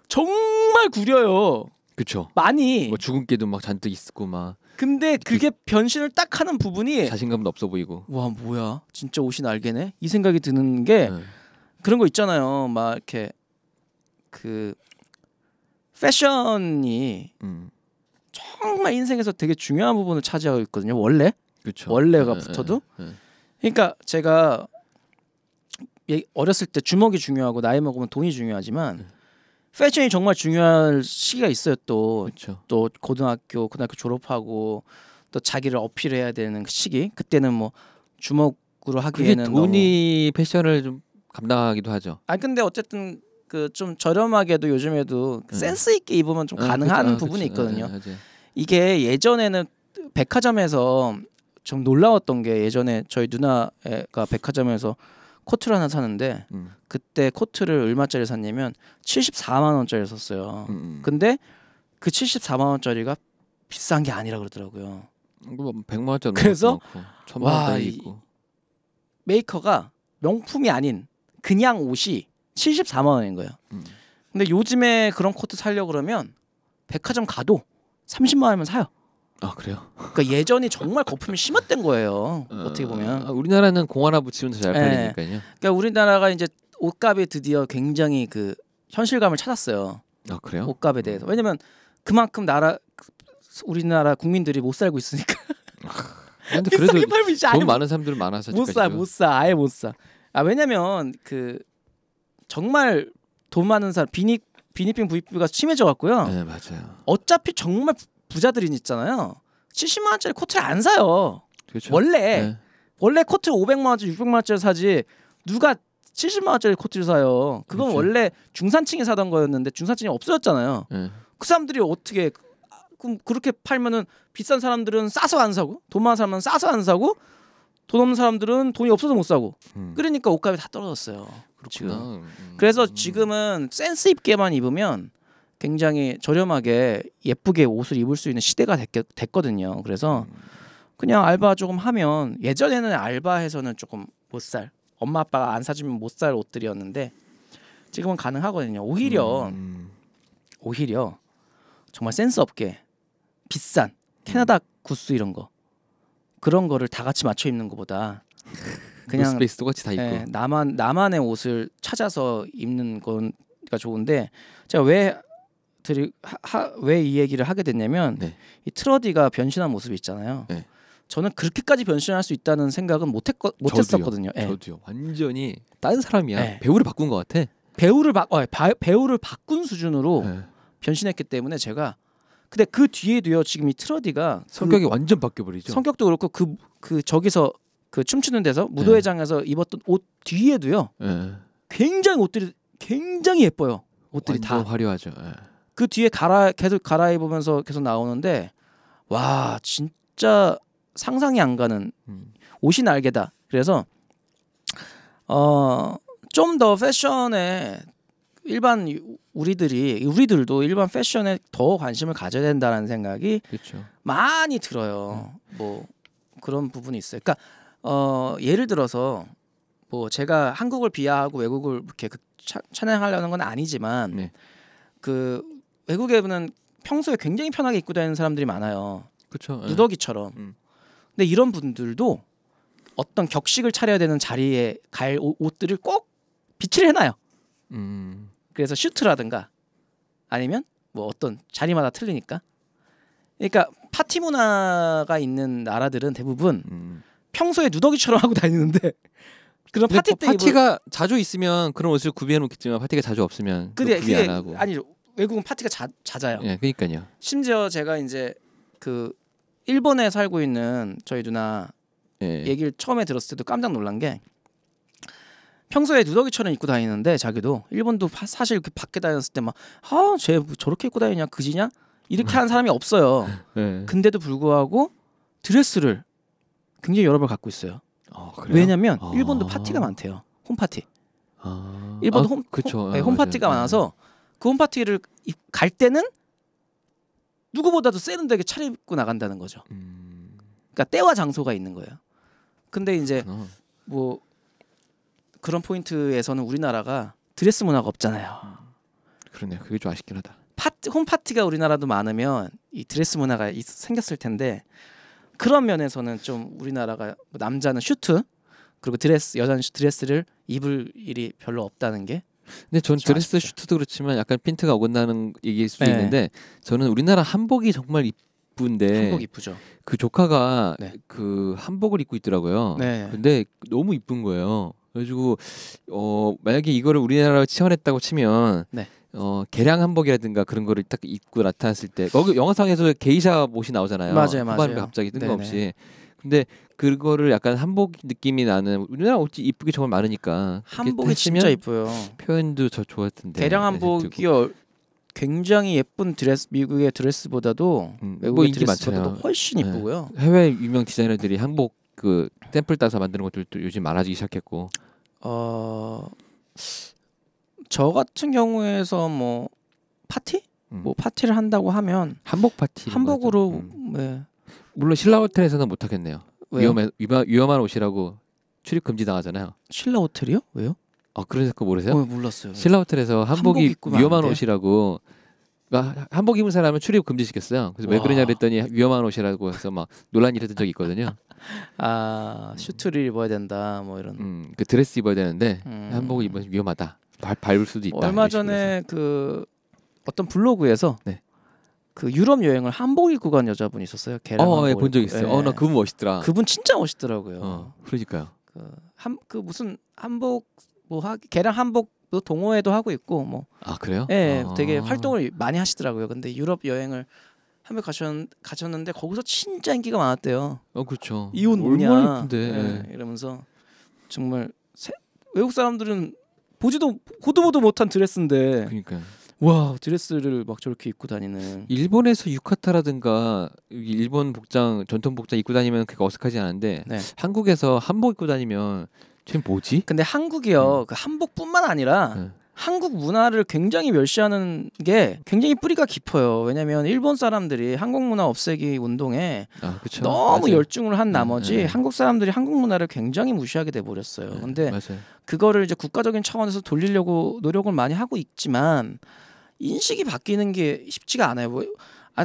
정말 구려요. 그렇죠. 많이. 뭐 주근깨도 막 잔뜩 있고 막. 근데 그게 변신을 딱 하는 부분이 자신감도 없어 보이고. 와 뭐야 진짜 옷이 날개네 이 생각이 드는 게 그런 거 있잖아요. 막 이렇게 그 패션이 정말 인생에서 되게 중요한 부분을 차지하고 있거든요. 그쵸. 원래가 붙어도. 그러니까 제가 어렸을 때 주먹이 중요하고 나이 먹으면 돈이 중요하지만 패션이 정말 중요할 시기가 있어요. 또 고등학교 졸업하고 또 자기를 어필해야 되는 그 시기. 그때는 뭐 주먹으로 하기에는 그게 돈이 패션을 좀 감당하기도 하죠. 근데 어쨌든 그 좀 저렴하게도 요즘에도 센스 있게 입으면 좀 가능한 부분이 있거든요. 이게 예전에는 백화점에서 좀 놀라웠던 게 예전에 저희 누나가 백화점에서 코트를 하나 사는데 그때 코트를 얼마짜리 샀냐면 74만 원짜리 샀어요. 근데 그 74만 원짜리가 비싼 게 아니라 그러더라고요. 100만 원짜리 그래서 1000만 원짜리 있고. 메이커가 명품이 아닌 그냥 옷이 74만 원인 거예요. 근데 요즘에 그런 코트 사려고 그러면 백화점 가도 30만 원이면 사요. 아 그래요? 그러니까 예전이 정말 거품이 심했던 거예요. 어떻게 보면 우리나라는 공 하나 붙이면 더 잘 팔리니까요. 그러니까 우리나라가 이제 옷값이 드디어 굉장히 그 현실감을 찾았어요. 아 그래요? 옷값에 대해서. 왜냐면 그만큼 우리나라 국민들이 못 살고 있으니까. 근데 그래도 비싸게 팔면 이제 돈 많은 사람들은 많아서 못 사. 아예 못 사. 왜냐면 그 정말 돈 많은 사람 비니핑 부익부가 심해져 갖고요. 네 맞아요. 어차피 정말 부자들이 있잖아요. 70만 원짜리 코트를 안 사요. 그렇죠. 원래 코트 500만 원짜리 600만 원짜리 사지 누가 70만 원짜리 코트를 사요. 그건 그렇죠. 원래 중산층이 사던 거였는데 중산층이 없어졌잖아요. 그 사람들이 어떻게 그럼 그렇게 팔면은 비싼 사람들은 싸서 안 사고 돈 많은 사람은 싸서 안 사고 돈 없는 사람들은 돈이 없어서 못 사고 그러니까 옷값이 다 떨어졌어요. 지금. 그래서 지금은 센스 있게만 입으면 굉장히 저렴하게 예쁘게 옷을 입을 수 있는 시대가 됐거든요. 그래서 그냥 알바 조금 하면 예전에는 알바해서는 조금 못 살 엄마 아빠가 안 사주면 못 살 옷들이었는데 지금은 가능하거든요. 오히려 정말 센스 없게 비싼 캐나다 구스 이런 거 그런 거를 다 같이 맞춰 입는 것보다 그냥 스페이스 똑같이 다 입고 나만의 옷을 찾아서 입는 거가 좋은데 제가 왜 이 얘기를 하게 됐냐면 이 트러디가 변신한 모습이 있잖아요. 저는 그렇게까지 변신할 수 있다는 생각은 못했었거든요. 저도요. 완전히 딴 사람이야. 배우를 바꾼 것 같아. 배우를 바꾼 수준으로 변신했기 때문에 제가 근데 그 뒤에도요. 지금 이 트러디가 성격이 완전 바뀌어버리죠. 성격도 그렇고 그 저기서 그 춤추는 데서 무도회장에서 입었던 옷 뒤에도요. 굉장히 옷들이 굉장히 예뻐요. 옷들이 다 화려하죠. 그 뒤에 계속 갈아입으면서 계속 나오는데 와 진짜 상상이 안 가는 옷이 날개다. 그래서 좀 더 패션에 우리들도 일반 패션에 더 관심을 가져야 된다는 생각이 그렇죠. 많이 들어요. 뭐 그런 부분이 있어요. 그러니까 예를 들어서 뭐 제가 한국을 비하하고 외국을 이렇게 찬양하려는 건 아니지만 그 외국에는 평소에 굉장히 편하게 입고 다니는 사람들이 많아요. 그렇죠. 누더기처럼. 근데 이런 분들도 어떤 격식을 차려야 되는 자리에 갈 옷들을 꼭 비치를 해놔요. 그래서 슈트라든가 아니면 뭐 어떤 자리마다 틀리니까. 그러니까 파티 문화가 있는 나라들은 대부분 평소에 누더기처럼 하고 다니는데 그런 파티 때 파티가 자주 있으면 그런 옷을 구비해 놓겠지만 파티가 자주 없으면 구비 안 하고. 아니죠. 외국은 파티가 잦아요. 예, 그러니까요. 심지어 제가 이제 그 일본에 살고 있는 저희 누나 예. 얘기를 처음에 들었을 때도 깜짝 놀란 게 평소에 누더기처럼 입고 다니는데 자기도 일본도 사실 그 밖에 다녔을 때 막 쟤 저렇게 입고 다니냐 그지냐 이렇게 하는 사람이 없어요. 예. 근데도 불구하고 드레스를 굉장히 여러 벌 갖고 있어요. 그래요? 왜냐면 일본도 파티가 많대요. 홈파티. 일본도 그쵸. 홈파티가 맞아요. 많아서 그 홈파티를 갈 때는 누구보다도 세련되게 차려입고 나간다는 거죠. 그러니까 때와 장소가 있는 거예요. 근데 이제 뭐 그런 포인트에서는 우리나라가 드레스 문화가 없잖아요. 그러네. 그게 좀 아쉽긴 하다. 홈파티가 우리나라도 많으면 이 드레스 문화가 생겼을 텐데 그런 면에서는 좀 우리나라가 남자는 슈트 그리고 여자는 드레스를 입을 일이 별로 없다는 게. 근데 전 드레스 아쉽죠. 슈트도 그렇지만 약간 핀트가 어긋나는 얘기일 수도 네. 있는데 저는 우리나라 한복이 정말 이쁜데 한복 이쁘죠. 그 조카가 네. 그 한복을 입고 있더라고요. 네. 근데 너무 이쁜 거예요. 그래가지고 만약에 이거를 우리나라로 치환했다고 치면 네. 개량 한복이라든가 그런 거를 딱 입고 나타났을 때 거기 영화상에서 게이샤 옷이 나오잖아요. 맞아요. 후반부에 갑자기 네네. 뜬금없이. 근데 그거를 약간 한복 느낌이 나는 우리나라 옷이 이쁘게 정말 많으니까 한복이 진짜 이뻐요. 표현도 저 좋았던데. 개량 한복이 굉장히 예쁜 드레스, 미국의 드레스보다도 외국의 뭐 인기 드레스보다도 많잖아요. 훨씬 네. 이쁘고요. 해외 유명 디자이너들이 한복 그 샘플 따서 만드는 것들도 요즘 많아지기 시작했고. 저 같은 경우에서 뭐 파티? 뭐 파티를 한다고 하면 한복 파티 한복으로 네. 물론 신라 호텔에서는 못 하겠네요. 왜요? 위험한 옷이라고 출입 금지 당하잖아요. 신라 호텔이요? 왜요? 그래서 그거 모르세요? 몰랐어요. 신라 호텔에서 한복이 입고 위험한 가는데? 옷이라고 그러니까 한복 입은 사람은 출입 금지 시켰어요. 그래서 왜 그러냐 그랬더니 위험한 옷이라고 해서 막 논란이 일어난 적이 있거든요. 슈트를 입어야 된다 뭐 이런. 그 드레스 입어야 되는데 한복을 입으면 위험하다. 밟을 수도 있다. 얼마 전에 그 어떤 블로그에서 네. 그 유럽 여행을 한복 입고 간 여자분이 있었어요. 개량 본 적 있어요. 네. 나 그분 멋있더라. 그분 진짜 멋있더라고요. 그러니까요. 그 무슨 한복 뭐 개량 한복도 동호회도 하고 있고 뭐. 그래요? 네, 되게 활동을 많이 하시더라고요. 근데 유럽 여행을 한번 가셨는데 거기서 진짜 인기가 많았대요. 그렇죠. 이 옷 뭐냐? 얼마나 예쁜데. 네, 이러면서 정말 외국 사람들은 보도 못한 드레스인데 그러니까. 와 드레스를 막 저렇게 입고 다니는. 일본에서 유카타라든가 일본 복장 전통 복장 입고 다니면 그게 어색하지 않은데 네. 한국에서 한복 입고 다니면 쟤 뭐지? 근데 한국이요 그 한복뿐만 아니라 한국 문화를 굉장히 멸시하는 게 굉장히 뿌리가 깊어요. 왜냐하면 일본 사람들이 한국 문화 없애기 운동에 그쵸. 너무 맞아요. 열중을 한 나머지 한국 사람들이 한국 문화를 굉장히 무시하게 돼 버렸어요. 근데 맞아요. 그거를 이제 국가적인 차원에서 돌리려고 노력을 많이 하고 있지만 인식이 바뀌는 게 쉽지가 않아요.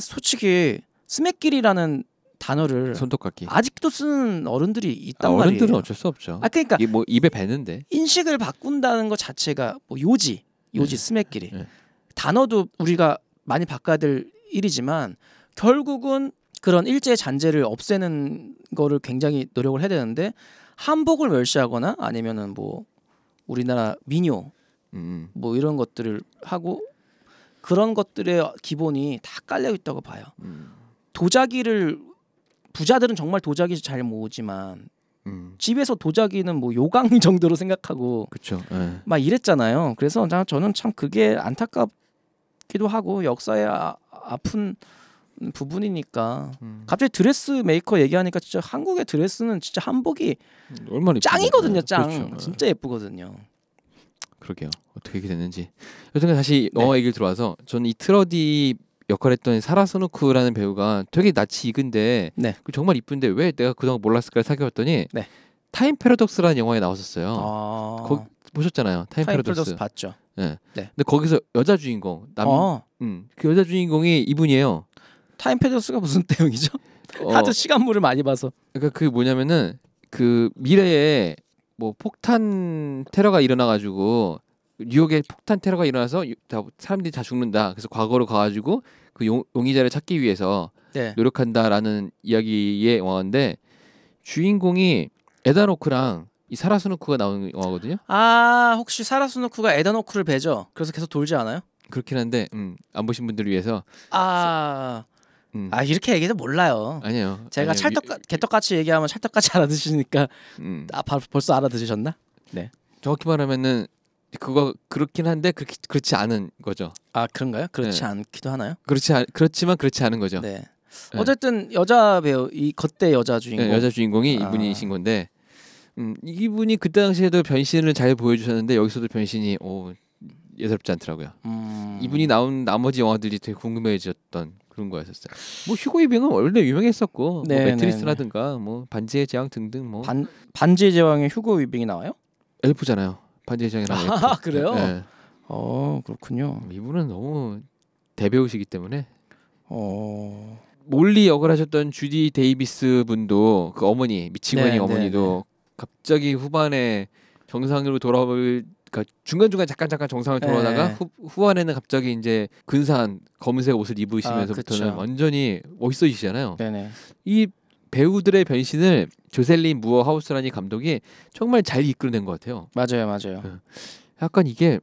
솔직히 스매끼리라는 단어를 손톱깎이. 아직도 쓰는 어른들이 있단 말이에요. 어른들은 어쩔 수 없죠. 그러니까 뭐 입에 배는데. 인식을 바꾼다는 것 자체가 뭐 요지 스매끼리 네. 단어도 우리가 많이 바꿔야 될 일이지만 결국은 그런 일제 잔재를 없애는 거를 굉장히 노력을 해야 되는데 한복을 멸시하거나 아니면은 뭐 우리나라 민요 뭐 이런 것들을 하고 그런 것들의 기본이 다 깔려 있다고 봐요. 도자기를 부자들은 정말 도자기 잘 모으지만 집에서 도자기는 뭐 요강 정도로 생각하고 그렇죠. 막 이랬잖아요. 그래서 저는 참 그게 안타깝기도 하고 역사의 아픈 부분이니까 갑자기 드레스 메이커 얘기하니까 진짜 한국의 드레스는 진짜 한복이 얼마나 짱이거든요. 짱. 그렇죠. 진짜 예쁘거든요. 그러게요. 어떻게 이렇게 됐는지. 여튼 다시 영화 얘기를 들어와서 저는 이 트러디 역할했던 사라 소누크라는 배우가 되게 낯이 익은데 네. 정말 이쁜데 왜 내가 그동안 몰랐을까 생각해봤더니 네. 타임 패러독스라는 영화에 나왔었어요. 거기 보셨잖아요. 타임 패러독스. 봤죠. 네. 네. 근데 거기서 여자 주인공 그 여자 주인공이 이분이에요. 타임 패러독스가 무슨 내용이죠? 하도 시간물을 많이 봐서. 그러니까 그 뭐냐면은 그 미래에 뭐 폭탄 테러가 일어나가지고 뉴욕에 폭탄 테러가 일어나서 사람들이 다 죽는다. 그래서 과거로 가가지고 그 용의자를 찾기 위해서 네. 노력한다라는 이야기의 영화인데 주인공이 에단 호크랑 이 사라 스누크가 나오는 영화거든요. 아 혹시 사라 스누크가 에단 호크를 배죠? 그래서 계속 돌지 않아요? 그렇긴 한데 안 보신 분들을 위해서 이렇게 얘기해도 몰라요. 아니에요. 제가 개떡같이 얘기하면 찰떡같이 알아듣으시니까 벌써 알아들으셨나? 네. 정확히 말하면은 그거 그렇긴 한데 그렇지 않은 거죠. 아 그런가요? 그렇지 않기도 하나요? 그렇지만 그렇지 않은 거죠. 네. 어쨌든 여자 배우 이 겉대 여자 주인공. 네, 여자 주인공이 이분이신 건데 이분이 그때 당시에도 변신을 잘 보여주셨는데 여기서도 변신이 예사롭지 않더라고요. 이분이 나온 나머지 영화들이 되게 궁금해졌던 그런 거였었어요. 뭐 휴고 위빙은 원래 유명했었고 뭐 매트리스라든가 뭐 반지의 제왕 등등 뭐 반지의 제왕에 휴고 위빙이 나와요? 엘프잖아요. 반지의 제왕이랑 엘프. 아 그래요? 네. 그렇군요. 이분은 너무 대배우시기 때문에. 몰리 역을 하셨던 주디 데이비스 분도 그 어머니 미치광이 어머니도 갑자기 후반에 정상으로 돌아올 그러니까 중간중간 잠깐 정상을 돌아오다가 후반에는 갑자기 이제 근사한 검은색 옷을 입으시면서부터는 완전히 멋있어지시잖아요. 네네. 이 배우들의 변신을 조셀린 무어 하우스라니 감독이 정말 잘 이끌어낸 것 같아요. 맞아요. 약간 이게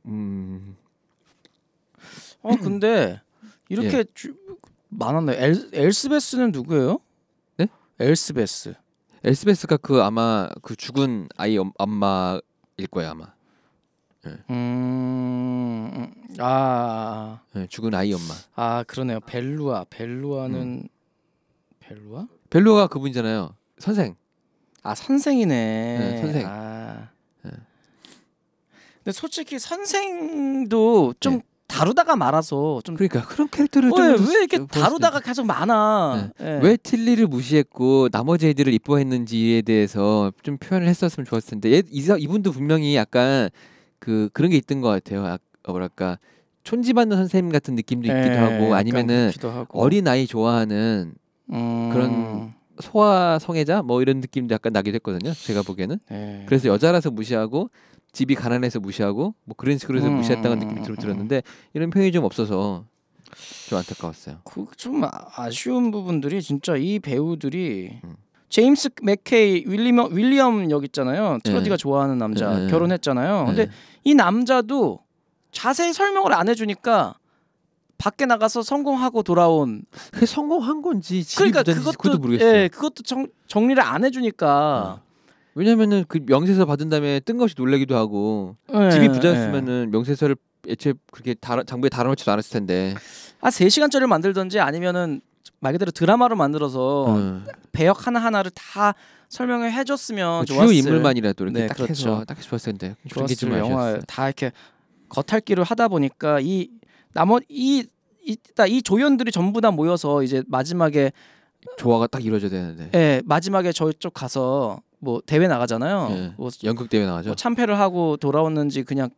근데 이렇게 많았나요? 엘스베스는 누구예요? 네? 엘스베스가 그 아마 그 죽은 아이 엄마일 거예요 아마. 네. 네, 죽은 아이 엄마. 아 그러네요. 벨루아는 벨루아가 그분이잖아요. 선생. 아 선생이네. 네, 선생. 네. 근데 솔직히 선생도 좀 다루다가 말아서 좀 그러니까 그런 캐릭터를 왜 이렇게 다루다가 계속 많아. 왜 틸리를 무시했고 나머지 애들을 이뻐했는지에 대해서 좀 표현을 했었으면 좋았을 텐데 이분도 분명히 약간 그런 게 있던 것 같아요. 뭐랄까 촌지받는 선생님 같은 느낌도 있기도 하고 아니면은 어린 아이 좋아하는 그런 소아 성애자 뭐 이런 느낌도 약간 나기도 했거든요. 제가 보기에는. 그래서 여자라서 무시하고 집이 가난해서 무시하고 뭐 그런 식으로 해서 무시했다는 느낌이 들었는데 이런 표현이 좀 없어서 좀 안타까웠어요. 좀 아쉬운 부분들이 진짜 이 배우들이 제임스 맥케이 윌리엄 역 있잖아요. 트로디가 좋아하는 남자 결혼했잖아요. 근데 이 남자도 자세히 설명을 안 해주니까 밖에 나가서 성공하고 돌아온. 그게 성공한 건지 그러니까 그것도 모르겠어요. 그것도 정리를 안 해주니까. 왜냐면은 그 명세서 받은 다음에 뜬금없이 놀라기도 하고 집이 부자였으면은 명세서를 애초에 그렇게 장부에 달아놓지도 않았을 텐데. 3시간짜리를 만들던지 아니면은 말 그대로 드라마로 만들어서 배역 하나하나를 다 설명을 해줬으면 좋았을. 주요 인물만이라도 이렇게 딱 해서 딱 좋았을 텐데. 좋았을 영화 다 이렇게 겉핥기를 하다 보니까 이 조연들이 전부 다 모여서 이제 마지막에 조화가 딱 이루어져야 되는데. 마지막에 저쪽 가서 뭐 대회 나가잖아요. 뭐 연극 대회 나가죠. 뭐 참패를 하고 돌아왔는지 그냥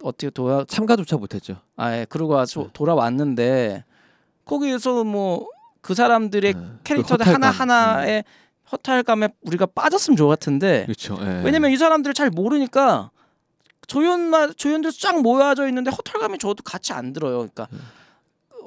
어떻게 참가조차 못했죠. 그러고 돌아왔는데 거기에서 뭐 그 사람들의 캐릭터들 그 하나하나의 허탈감에 우리가 빠졌으면 좋았는데. 그렇죠. 왜냐면 이 사람들을 잘 모르니까 조연들 쫙 모여져 있는데 허탈감이 저도 같이 안 들어요. 그러니까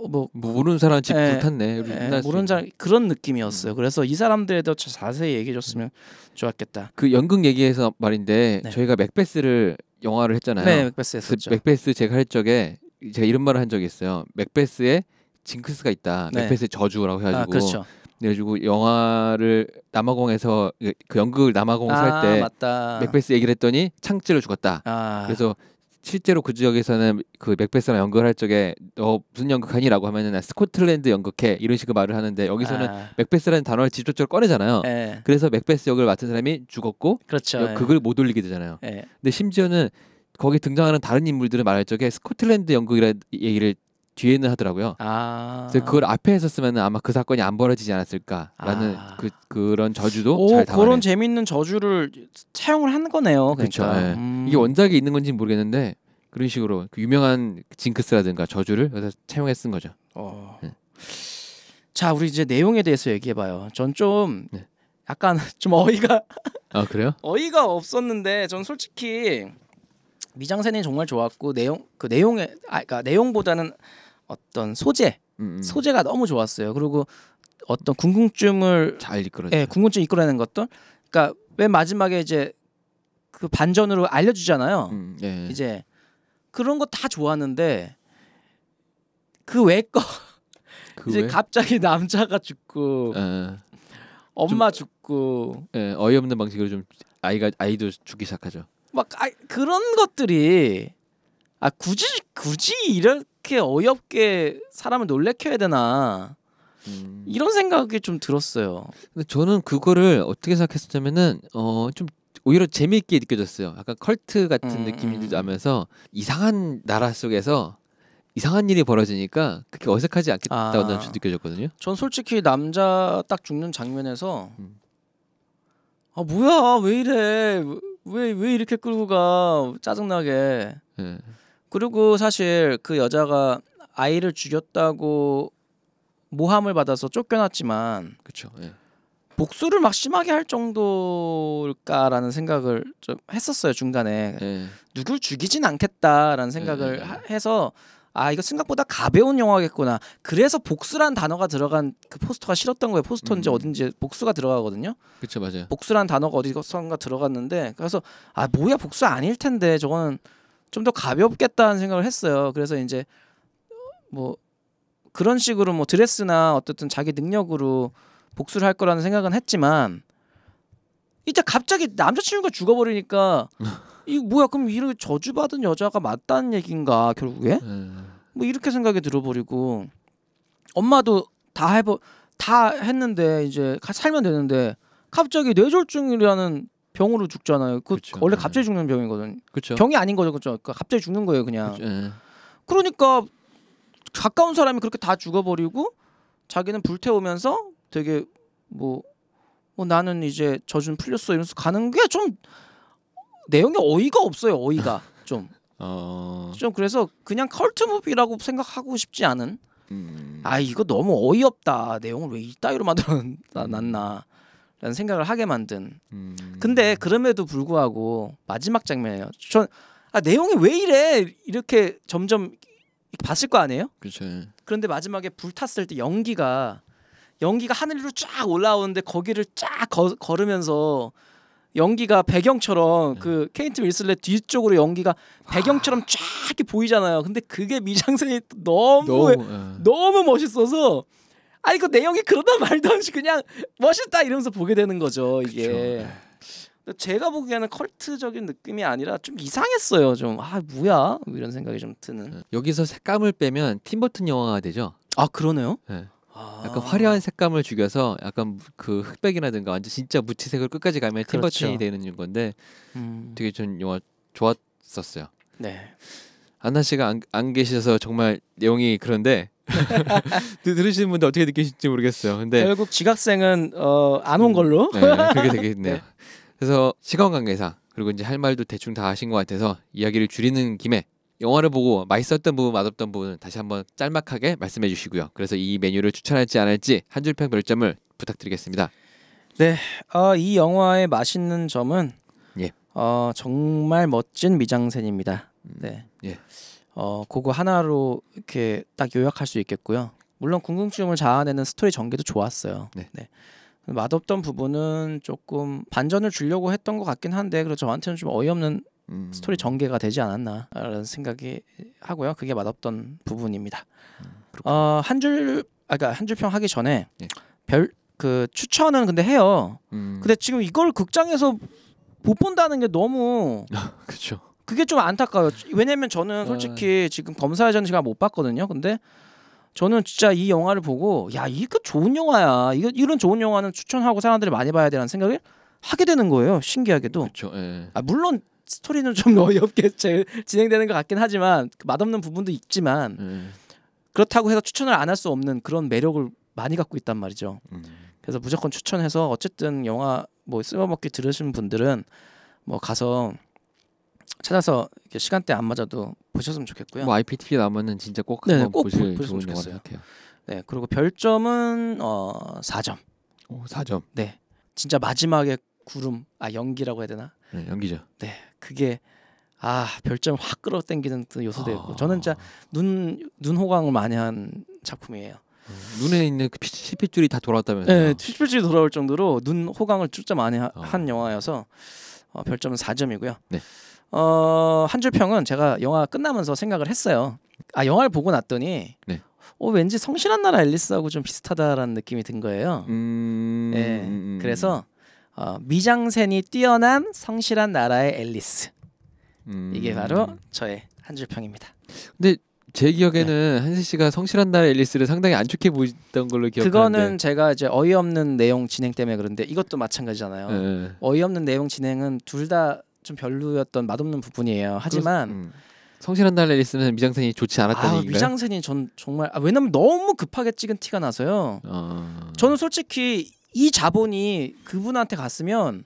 뭐 모르는 사람 집 불탔네. 모르는 사람 그런 느낌이었어요. 그래서 이 사람들에 대해 자세히 얘기해줬으면 좋았겠다. 그 연극 얘기해서 말인데 저희가 맥베스를 영화를 했잖아요. 네, 맥베스 했었죠. 맥베스 제가 할 적에 제가 이런 말을 한 적이 있어요. 맥베스에 징크스가 있다. 맥베스의 저주라고 해가지고. 그렇죠. 그래가지고 영화를 남아공에서 그 연극을 남아공에서 할 때 맥베스 얘기를 했더니 창찌로 죽었다. 그래서 실제로 그 지역에서는 그 맥베스랑 연극을 할 적에 너 무슨 연극하니라고 하면은 나 스코틀랜드 연극해 이런 식으로 말을 하는데 여기서는 맥베스라는 단어를 직접적으로 꺼내잖아요. 그래서 맥베스 역을 맡은 사람이 죽었고 그렇죠. 그걸 못 올리게 되잖아요. 근데 심지어는 거기 등장하는 다른 인물들을 말할 적에 스코틀랜드 연극이라는 얘기를 뒤에는 하더라고요. 그래서 그걸 앞에 했었으면 아마 그 사건이 안 벌어지지 않았을까라는 그런 저주도 잘 담아내. 그런 재밌는 저주를 차용을 한 거네요. 그렇죠. 그러니까. 이게 원작에 있는 건지 모르겠는데 그런 식으로 그 유명한 징크스라든가 저주를 여기서 차용해 쓴 거죠. 자, 우리 이제 내용에 대해서 얘기해봐요. 전 좀 네. 약간 좀 어이가 아 그래요? 어이가 없었는데 전 솔직히 미장센이 정말 좋았고 그러니까 내용보다는 어떤 소재가 너무 좋았어요. 그리고 어떤 궁금증을 잘 이끌어. 궁금증 이끌어내는 것들. 그러니까 맨 마지막에 이제 그 반전으로 알려주잖아요. 예. 이제 그런 거 다 좋았는데 그 외 거 이제 갑자기 남자가 죽고 엄마 죽고 어이없는 방식으로 좀 아이도 죽기 시작하죠. 막 그런 것들이 굳이 이렇게 어이없게 사람을 놀래켜야 되나 이런 생각이 좀 들었어요. 근데 저는 그거를 어떻게 생각했었냐면은 좀 오히려 재미있게 느껴졌어요. 약간 컬트 같은 느낌이 나면서 이상한 나라 속에서 이상한 일이 벌어지니까 그렇게 어색하지 않겠다고 난 느껴졌거든요. 전 솔직히 남자 딱 죽는 장면에서 뭐야 왜 이래 왜 이렇게 끌고 가 짜증나게. 그리고 사실 그 여자가 아이를 죽였다고 모함을 받아서 쫓겨났지만 그렇죠. 복수를 막 심하게 할 정도일까라는 생각을 좀 했었어요 중간에. 누굴 죽이진 않겠다라는 생각을 해서 이거 생각보다 가벼운 영화겠구나. 그래서 복수란 단어가 들어간 그 포스터가 싫었던 거예요. 포스터인지 어딘지 복수가 들어가거든요. 그렇죠, 맞아요. 복수란 단어가 어디선가 들어갔는데 그래서 뭐야 복수 아닐 텐데 저거는 좀 더 가볍겠다는 생각을 했어요. 그래서 이제 뭐 그런 식으로 뭐 드레스나 어쨌든 자기 능력으로 복수를 할 거라는 생각은 했지만 이제 갑자기 남자친구가 죽어버리니까 이거 뭐야 그럼 이렇게 저주받은 여자가 맞다는 얘기인가 결국에 뭐 이렇게 생각이 들어버리고 엄마도 다 했는데 이제 살면 되는데 갑자기 뇌졸중이라는 병으로 죽잖아요. 그쵸, 원래 갑자기 죽는 병이거든. 그쵸. 병이 아닌 거죠, 그렇죠? 그러니까 갑자기 죽는 거예요, 그냥. 그쵸, 그러니까 가까운 사람이 그렇게 다 죽어버리고 자기는 불태우면서 되게 뭐 나는 이제 저주는 풀렸어 이러면서 가는 게 좀 내용이 어이가 없어요. 어이가 좀. 좀 그래서 그냥 컬트 무비라고 생각하고 싶지 않은. 이거 너무 어이없다. 내용을 왜 이따위로 만들어놨나. 라는 생각을 하게 만든. 근데 그럼에도 불구하고 마지막 장면이에요. 전 내용이 왜 이래 이렇게 점점 봤을 거 아니에요? 그렇죠. 그런데 마지막에 불 탔을 때 연기가 하늘로 쫙 올라오는데 거기를 쫙 걸으면서 연기가 배경처럼 그 케이트 윌슬렛 뒤쪽으로 연기가 배경처럼 쫙 이렇게 보이잖아요. 근데 그게 미장센이 너무 멋있어서 그 내용이 그러다 말도 없이 그냥 멋있다 이러면서 보게 되는 거죠. 이게. 그쵸. 제가 보기에는 컬트적인 느낌이 아니라 좀 이상했어요. 좀 뭐야 이런 생각이 좀 드는. 여기서 색감을 빼면 팀버튼 영화가 되죠. 그러네요. 네. 약간 화려한 색감을 죽여서 약간 그 흑백이라든가 완전 진짜 무채색을 끝까지 가면 팀버튼이 되는 건데 되게 전 영화 좋았었어요. 네. 안나 씨가 안 계셔서 정말 내용이 그런데 들으시는 분들 어떻게 느끼실지 모르겠어요. 근데 결국 지각생은 안 온 걸로. 네, 그렇게 되겠네요. 그래서 시간 관계상 그리고 이제 할 말도 대충 다 하신 것 같아서 이야기를 줄이는 김에 영화를 보고 맛있었던 부분, 맛없던 부분은 다시 한번 짤막하게 말씀해 주시고요. 그래서 이 메뉴를 추천할지 안 할지 한 줄평 별점을 부탁드리겠습니다. 네, 이 영화의 맛있는 점은 정말 멋진 미장센입니다. 네, 그거 하나로 이렇게 딱 요약할 수 있겠고요. 물론 궁금증을 자아내는 스토리 전개도 좋았어요. 네. 맛없던 부분은 조금 반전을 주려고 했던 것 같긴 한데 그래서 저한테는 좀 어이없는 스토리 전개가 되지 않았나라는 생각이 하고요. 그게 맛없던 부분입니다. 한 줄평 하기 전에 그 추천은 근데 해요. 근데 지금 이걸 극장에서 못 본다는 게 너무 그렇죠. 그게 좀 안타까워요. 왜냐면 저는 솔직히 지금 검사의 전시가 못 봤거든요. 근데 저는 진짜 이 영화를 보고 이거 좋은 영화야. 이런 좋은 영화는 추천하고 사람들이 많이 봐야 되라는 생각을 하게 되는 거예요. 신기하게도. 그렇죠. 물론 스토리는 좀 어이없게 진행되는 것 같긴 하지만 맛없는 부분도 있지만 그렇다고 해서 추천을 안 할 수 없는 그런 매력을 많이 갖고 있단 말이죠. 그래서 무조건 추천해서 어쨌든 영화 뭐 쓸어먹기 들으신 분들은 뭐 가서 찾아서 시간대 안 맞아도 보셨으면 좋겠고요. 뭐 IPTV 나오면은 진짜 꼭 한번 꼭 보실 보셨으면 좋은 영화 좋겠어요. 같아요. 네, 그리고 별점은 4점. 오, 4점. 네, 진짜 마지막에 구름, 연기라고 해야 되나? 네, 연기죠. 네, 그게 별점 확 끌어당기는 또 요소되고 저는 진짜 눈 호강을 많이 한 작품이에요. 눈에 있는 그 실핏줄이 다 돌아왔다면서요? 네, 실핏줄이 돌아올 정도로 눈 호강을 진짜 많이 한 영화여서 별점은 4점이고요. 네. 한 줄 평은 제가 영화 끝나면서 생각을 했어요. 영화를 보고 났더니 네. 왠지 성실한 나라 앨리스하고 좀 비슷하다라는 느낌이 든 거예요. 네, 그래서 미장센이 뛰어난 성실한 나라의 앨리스. 이게 바로 저의 한 줄 평입니다. 근데 제 기억에는 한세 씨가 성실한 나라 앨리스를 상당히 안 좋게 보였던 걸로 기억하는데 그거는 제가 이제 어이없는 내용 진행 때문에 그런데 이것도 마찬가지잖아요. 네. 어이없는 내용 진행은 둘 다 좀 별로였던 맛없는 부분이에요. 하지만 성실한 나라 앨리스는 미장센이 좋지 않았다는 얘기인가요? 미장센이 전 정말 왜냐면 너무 급하게 찍은 티가 나서요. 저는 솔직히 이 자본이 그분한테 갔으면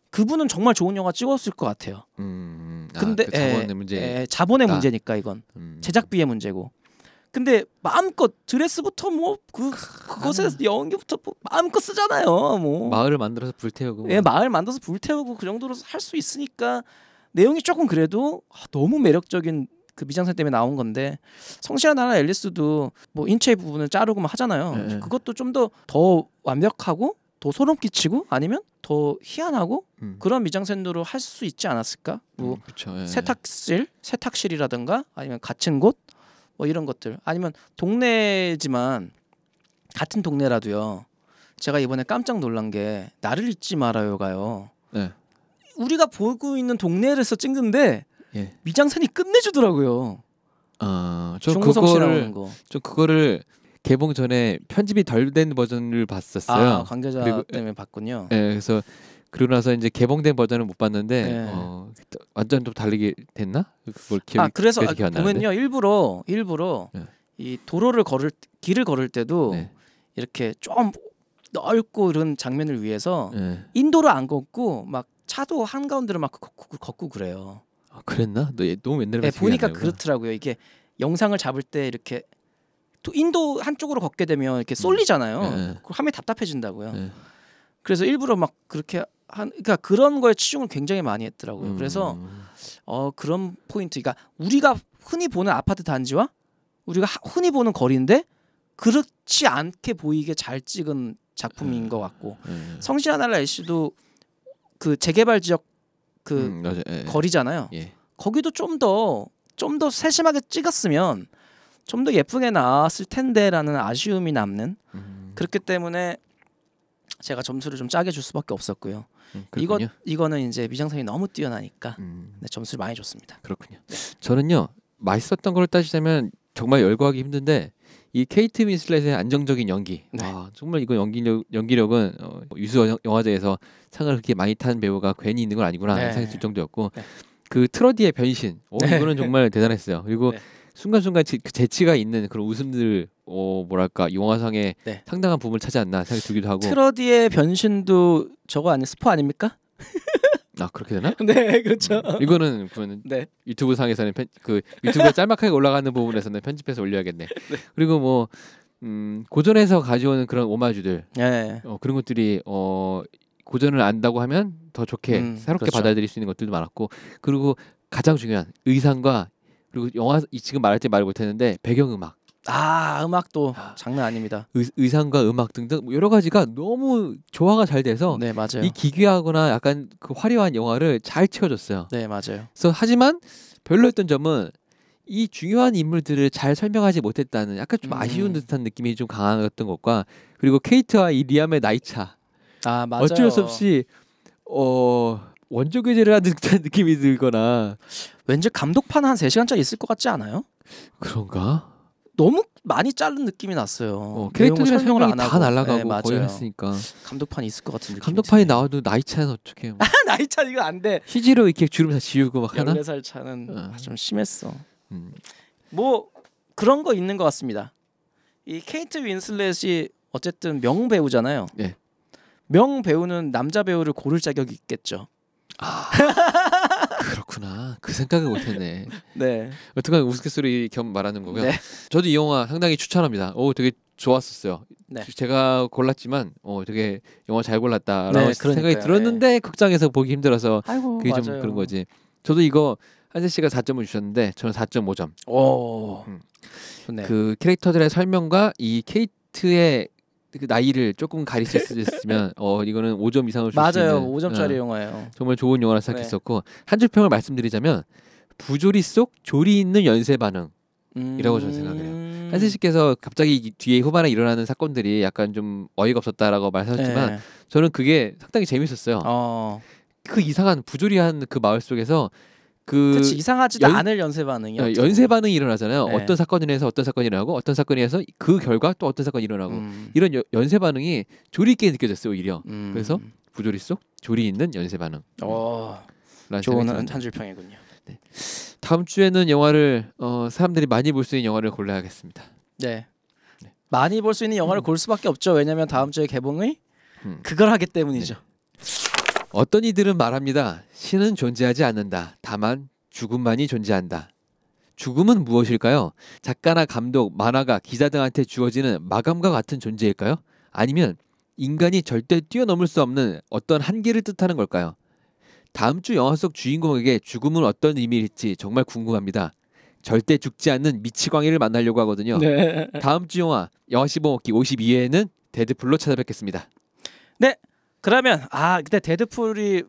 그분은 정말 좋은 영화 찍었을 것 같아요. 근데 그 자본의 문제. 자본의 문제니까 이건 제작비의 문제고. 근데 마음껏 드레스부터 그것에 연기부터 마음껏 쓰잖아요. 마을을 만들어서 불태우고. 마을 만들어서 불태우고 그 정도로 할 수 있으니까 내용이 조금 그래도 너무 매력적인 그 미장센 때문에 나온 건데 성실한 나라 앨리스도 인체 부분을 자르고 하잖아요. 네. 그것도 좀 더 완벽하고 더 소름 끼치고 아니면 더 희한하고 그런 미장센으로 할 수 있지 않았을까? 그쵸, 세탁실이라든가 아니면 갇힌 곳 이런 것들 아니면 동네지만 같은 동네라도요. 제가 이번에 깜짝 놀란 게 나를 잊지 말아요가요. 네. 우리가 보고 있는 동네에서 찍는데 예. 미장센이 끝내주더라고요. 저 그거를 개봉 전에 편집이 덜 된 버전을 봤었어요. 관계자 때문에 봤군요. 네, 그래서 그러고 나서 이제 개봉된 버전을 못 봤는데 완전 좀 다르게 됐나? 그걸 그래서 보면요 일부러 네. 이 길을 걸을 때도 이렇게 좀 넓고 이런 장면을 위해서 인도를 안 걷고 막 차도 한 가운데로 막 걷고 그래요. 그랬나? 너무 옛날에 보니까 그렇더라고요. 이게 영상을 잡을 때 이렇게 또 인도 한쪽으로 걷게 되면 이렇게 쏠리잖아요. 그 화면이 답답해진다고요. 그래서 일부러 막 그렇게 그러니까 그런 거에 치중을 굉장히 많이 했더라고요. 그래서 그런 포인트, 그러니까 우리가 흔히 보는 아파트 단지와 우리가 흔히 보는 거리인데 그렇지 않게 보이게 잘 찍은 작품인 것 같고 성실한 나라 앨리스도 그 재개발 지역 거리잖아요. 거기도 좀 더 세심하게 찍었으면 좀 더 예쁘게 나왔을 텐데라는 아쉬움이 남는. 그렇기 때문에 제가 점수를 좀 짜게 줄 수밖에 없었고요. 이거는 이제 미장센이 너무 뛰어나니까 점수를 많이 줬습니다. 그렇군요. 저는요 맛있었던 걸 따지자면 정말 열거하기 힘든데 이 케이트 윈슬렛의 안정적인 연기. 정말 이거 연기력은 유수 영화제에서 상을 그렇게 많이 탄 배우가 괜히 있는 건 아니구나 생각이 들 정도였고 그 트러디의 변신. 이거는 정말 대단했어요. 그리고 순간순간 재치가 있는 그런 웃음들 뭐랄까 영화상에 상당한 부분을 차지했나 생각이 들기도 하고. 트러디의 변신도 저거 아니 스포 아닙니까? 그렇게 되나? 네, 그렇죠. 이거는 유튜브 상에서는 유튜브에 짤막하게 올라가는 부분에서는 편집해서 올려야겠네. 그리고 고전에서 가져오는 그런 오마주들, 그런 것들이 고전을 안다고 하면 더 좋게 새롭게 받아들일 수 있는 것들도 많았고, 그리고 가장 중요한 의상과 그리고 영화 지금 말할 때 말을 못했는데 배경음악. 음악도 장난 아닙니다. 의상과 음악 등등 여러 가지가 너무 조화가 잘 돼서 맞아요. 이 기괴하거나 약간 그 화려한 영화를 잘 채워줬어요. 네, 맞아요. 그래서 하지만 별로였던 점은 이 중요한 인물들을 잘 설명하지 못했다는 약간 좀 아쉬운 듯한 느낌이 좀 강했던 것과 그리고 케이트와 이 리암의 나이차. 맞아요. 어쩔 수 없이 원조 교제를 하는 듯한 느낌이 들거나 왠지 감독판 한 3시간짜리 있을 것 같지 않아요? 그런가? 너무 많이 자른 느낌이 났어요. 캐릭터의 설명을 안 하고 다 날아가고 거의 했으니까 감독판이 있을 것 같은 느낌. 감독판이 나와도 나이 차는 어떻게? 나이 차 이거 안 돼. CG로 이렇게 주름 다 지우고 막 하나? 14살 차는 좀 심했어. 그런 거 있는 것 같습니다. 이 케이트 윈슬렛이 어쨌든 명배우잖아요. 명배우는 남자 배우를 고를 자격이 있겠죠. 그렇구나. 그 생각을 못했네. 네. 어떡하면 우스갯소리 겸 말하는 거고요. 저도 이 영화 상당히 추천합니다. 되게 좋았었어요. 네. 제가 골랐지만 되게 영화 잘 골랐다라고 네, 생각이 그러니까요. 들었는데 극장에서 보기 힘들어서 아이고, 그게 좀 맞아요. 그런 거지. 저도 이거 한세 씨가 4점을 주셨는데 저는 4.5점. 오. 좋네요. 그 캐릭터들의 설명과 이 케이트의 그 나이를 조금 가르쳤으면 이거는 5점 이상을 줄 수 맞아요. 있는 5점짜리 영화예요. 정말 좋은 영화라 생각했었고 한 줄 평을 말씀드리자면 부조리 속 조리 있는 연쇄 반응이라고 저는 생각을 해요. 한세 씨께서 갑자기 뒤에 후반에 일어나는 사건들이 약간 좀 어이가 없었다라고 말하셨지만 네. 저는 그게 상당히 재밌었어요. 어. 그 이상한 부조리한 그 마을 속에서 그치 이상하지도 않을 연쇄 반응이 연쇄 반응이 일어나잖아요. 네. 어떤 사건이 해서 어떤 사건이 일어나고 어떤 사건이 해서 그 결과 또 어떤 사건이 일어나고 이런 연쇄 반응이 조리 있게 느껴졌어요 오히려. 그래서 부조리 속 조리 있는 연쇄 반응. 좋은 한 줄평이군요. 네. 다음 주에는 영화를 사람들이 많이 볼 수 있는 영화를 골라야겠습니다. 네. 많이 볼 수 있는 영화를 고를 수밖에 없죠. 왜냐하면 다음 주에 개봉이 그걸 하기 때문이죠. 어떤 이들은 말합니다. 신은 존재하지 않는다. 다만 죽음만이 존재한다. 죽음은 무엇일까요? 작가나 감독, 만화가, 기자 등한테 주어지는 마감과 같은 존재일까요? 아니면 인간이 절대 뛰어넘을 수 없는 어떤 한계를 뜻하는 걸까요? 다음 주 영화 속 주인공에게 죽음은 어떤 의미일지 정말 궁금합니다. 절대 죽지 않는 미치광이를 만나려고 하거든요. 네. 다음 주 영화 씹어먹기 52회에는 데드풀로 찾아뵙겠습니다. 네. 그러면 근데 데드풀이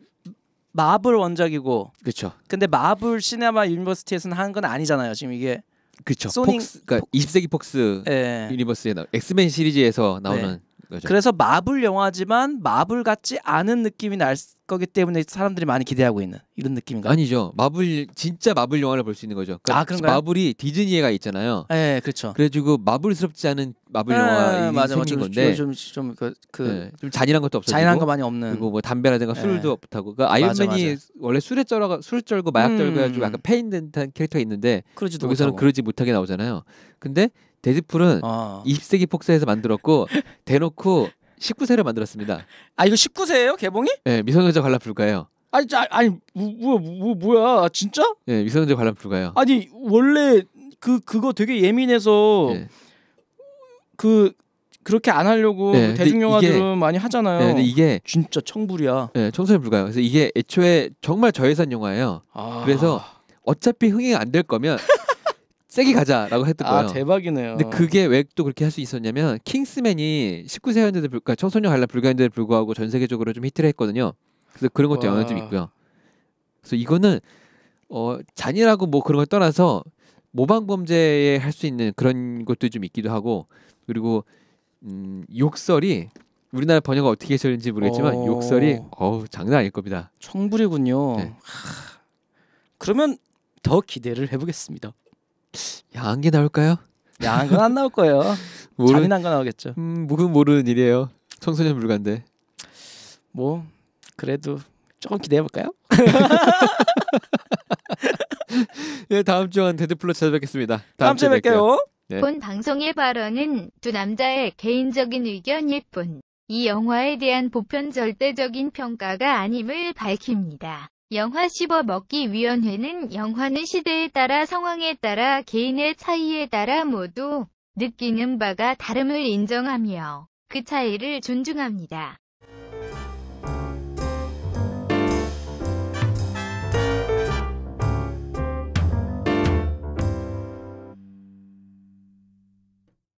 마블 원작이고 그렇죠. 근데 마블 시네마 유니버시티에서는 한 건 아니잖아요. 지금 이게 그렇죠. 소니- 그러니까 20세기 폭스 예. 유니버스에 엑스맨 시리즈에서 나오는 거죠. 그래서 마블 영화지만 마블 같지 않은 느낌이 날 거기 때문에 사람들이 많이 기대하고 있는 이런 느낌인가요? 아니죠. 진짜 마블 영화를 볼 수 있는 거죠. 그런가요? 마블이 디즈니에가 있잖아요. 네, 그렇죠. 그래가지고 마블스럽지 않은 마블 영화 맞아, 생긴 건데 좀 좀 잔인한 것도 없어지고 잔인한 거 많이 없는. 그리고 뭐 담배라든가 네. 술도 없다고. 그러니까 아이언맨이 맞아. 원래 술 쩔고 마약 쩔고 해가지고 약간 패인 듯한 캐릭터가 있는데 그러지도 여기서는 못하고. 그러지 못하게 나오잖아요. 근데 데드풀은 20세기 폭스에서 만들었고 대놓고 19세를 만들었습니다. 이거 19세예요 개봉이? 네, 미성년자 관람 불가해요. 아니 뭐야 진짜? 네, 미성년자 관람 불가해요. 아니 원래 그거 되게 예민해서 네. 그렇게 안 하려고 네, 근데 대중 영화들은 이게- 많이 하잖아요. 네, 근데 이게 진짜 청불이야. 네, 청소년 불가해요. 그래서 이게 애초에 정말 저예산 영화예요. 그래서 어차피 흥행 안 될 거면 세게 가자라고 했던 거예요. 대박이네요. 근데 그게 왜 또 그렇게 할 수 있었냐면 킹스맨이 19세였는데 그러니까 청소년 관람 불가인데도 불구하고 전 세계적으로 좀 히트를 했거든요. 그래서 그런 것도 영향이 좀 있고요. 그래서 이거는 잔인하고 뭐 그런 걸 떠나서 모방 범죄에 할 수 있는 그런 것도 좀 있기도 하고 그리고 욕설이 우리나라 번역가 어떻게 했는지 모르겠지만 욕설이 장난 아닐 겁니다. 청불이군요. 네. 그러면 더 기대를 해보겠습니다. 야한 게 나올까요? 야한 건 안 나올 거예요. 잔인한 거 나오겠죠. 모르는 일이에요. 청소년 불가인데. 뭐 그래도 조금 기대해 볼까요? 네, 다음 주엔 데드풀로 찾아뵙겠습니다. 다음 주에 뵐게요. 네. 본 방송의 발언은 두 남자의 개인적인 의견일 뿐, 이 영화에 대한 보편 절대적인 평가가 아님을 밝힙니다. 영화 씹어먹기 위원회는 영화는 시대에 따라 상황에 따라 개인의 차이에 따라 모두 느끼는 바가 다름을 인정하며 그 차이를 존중합니다.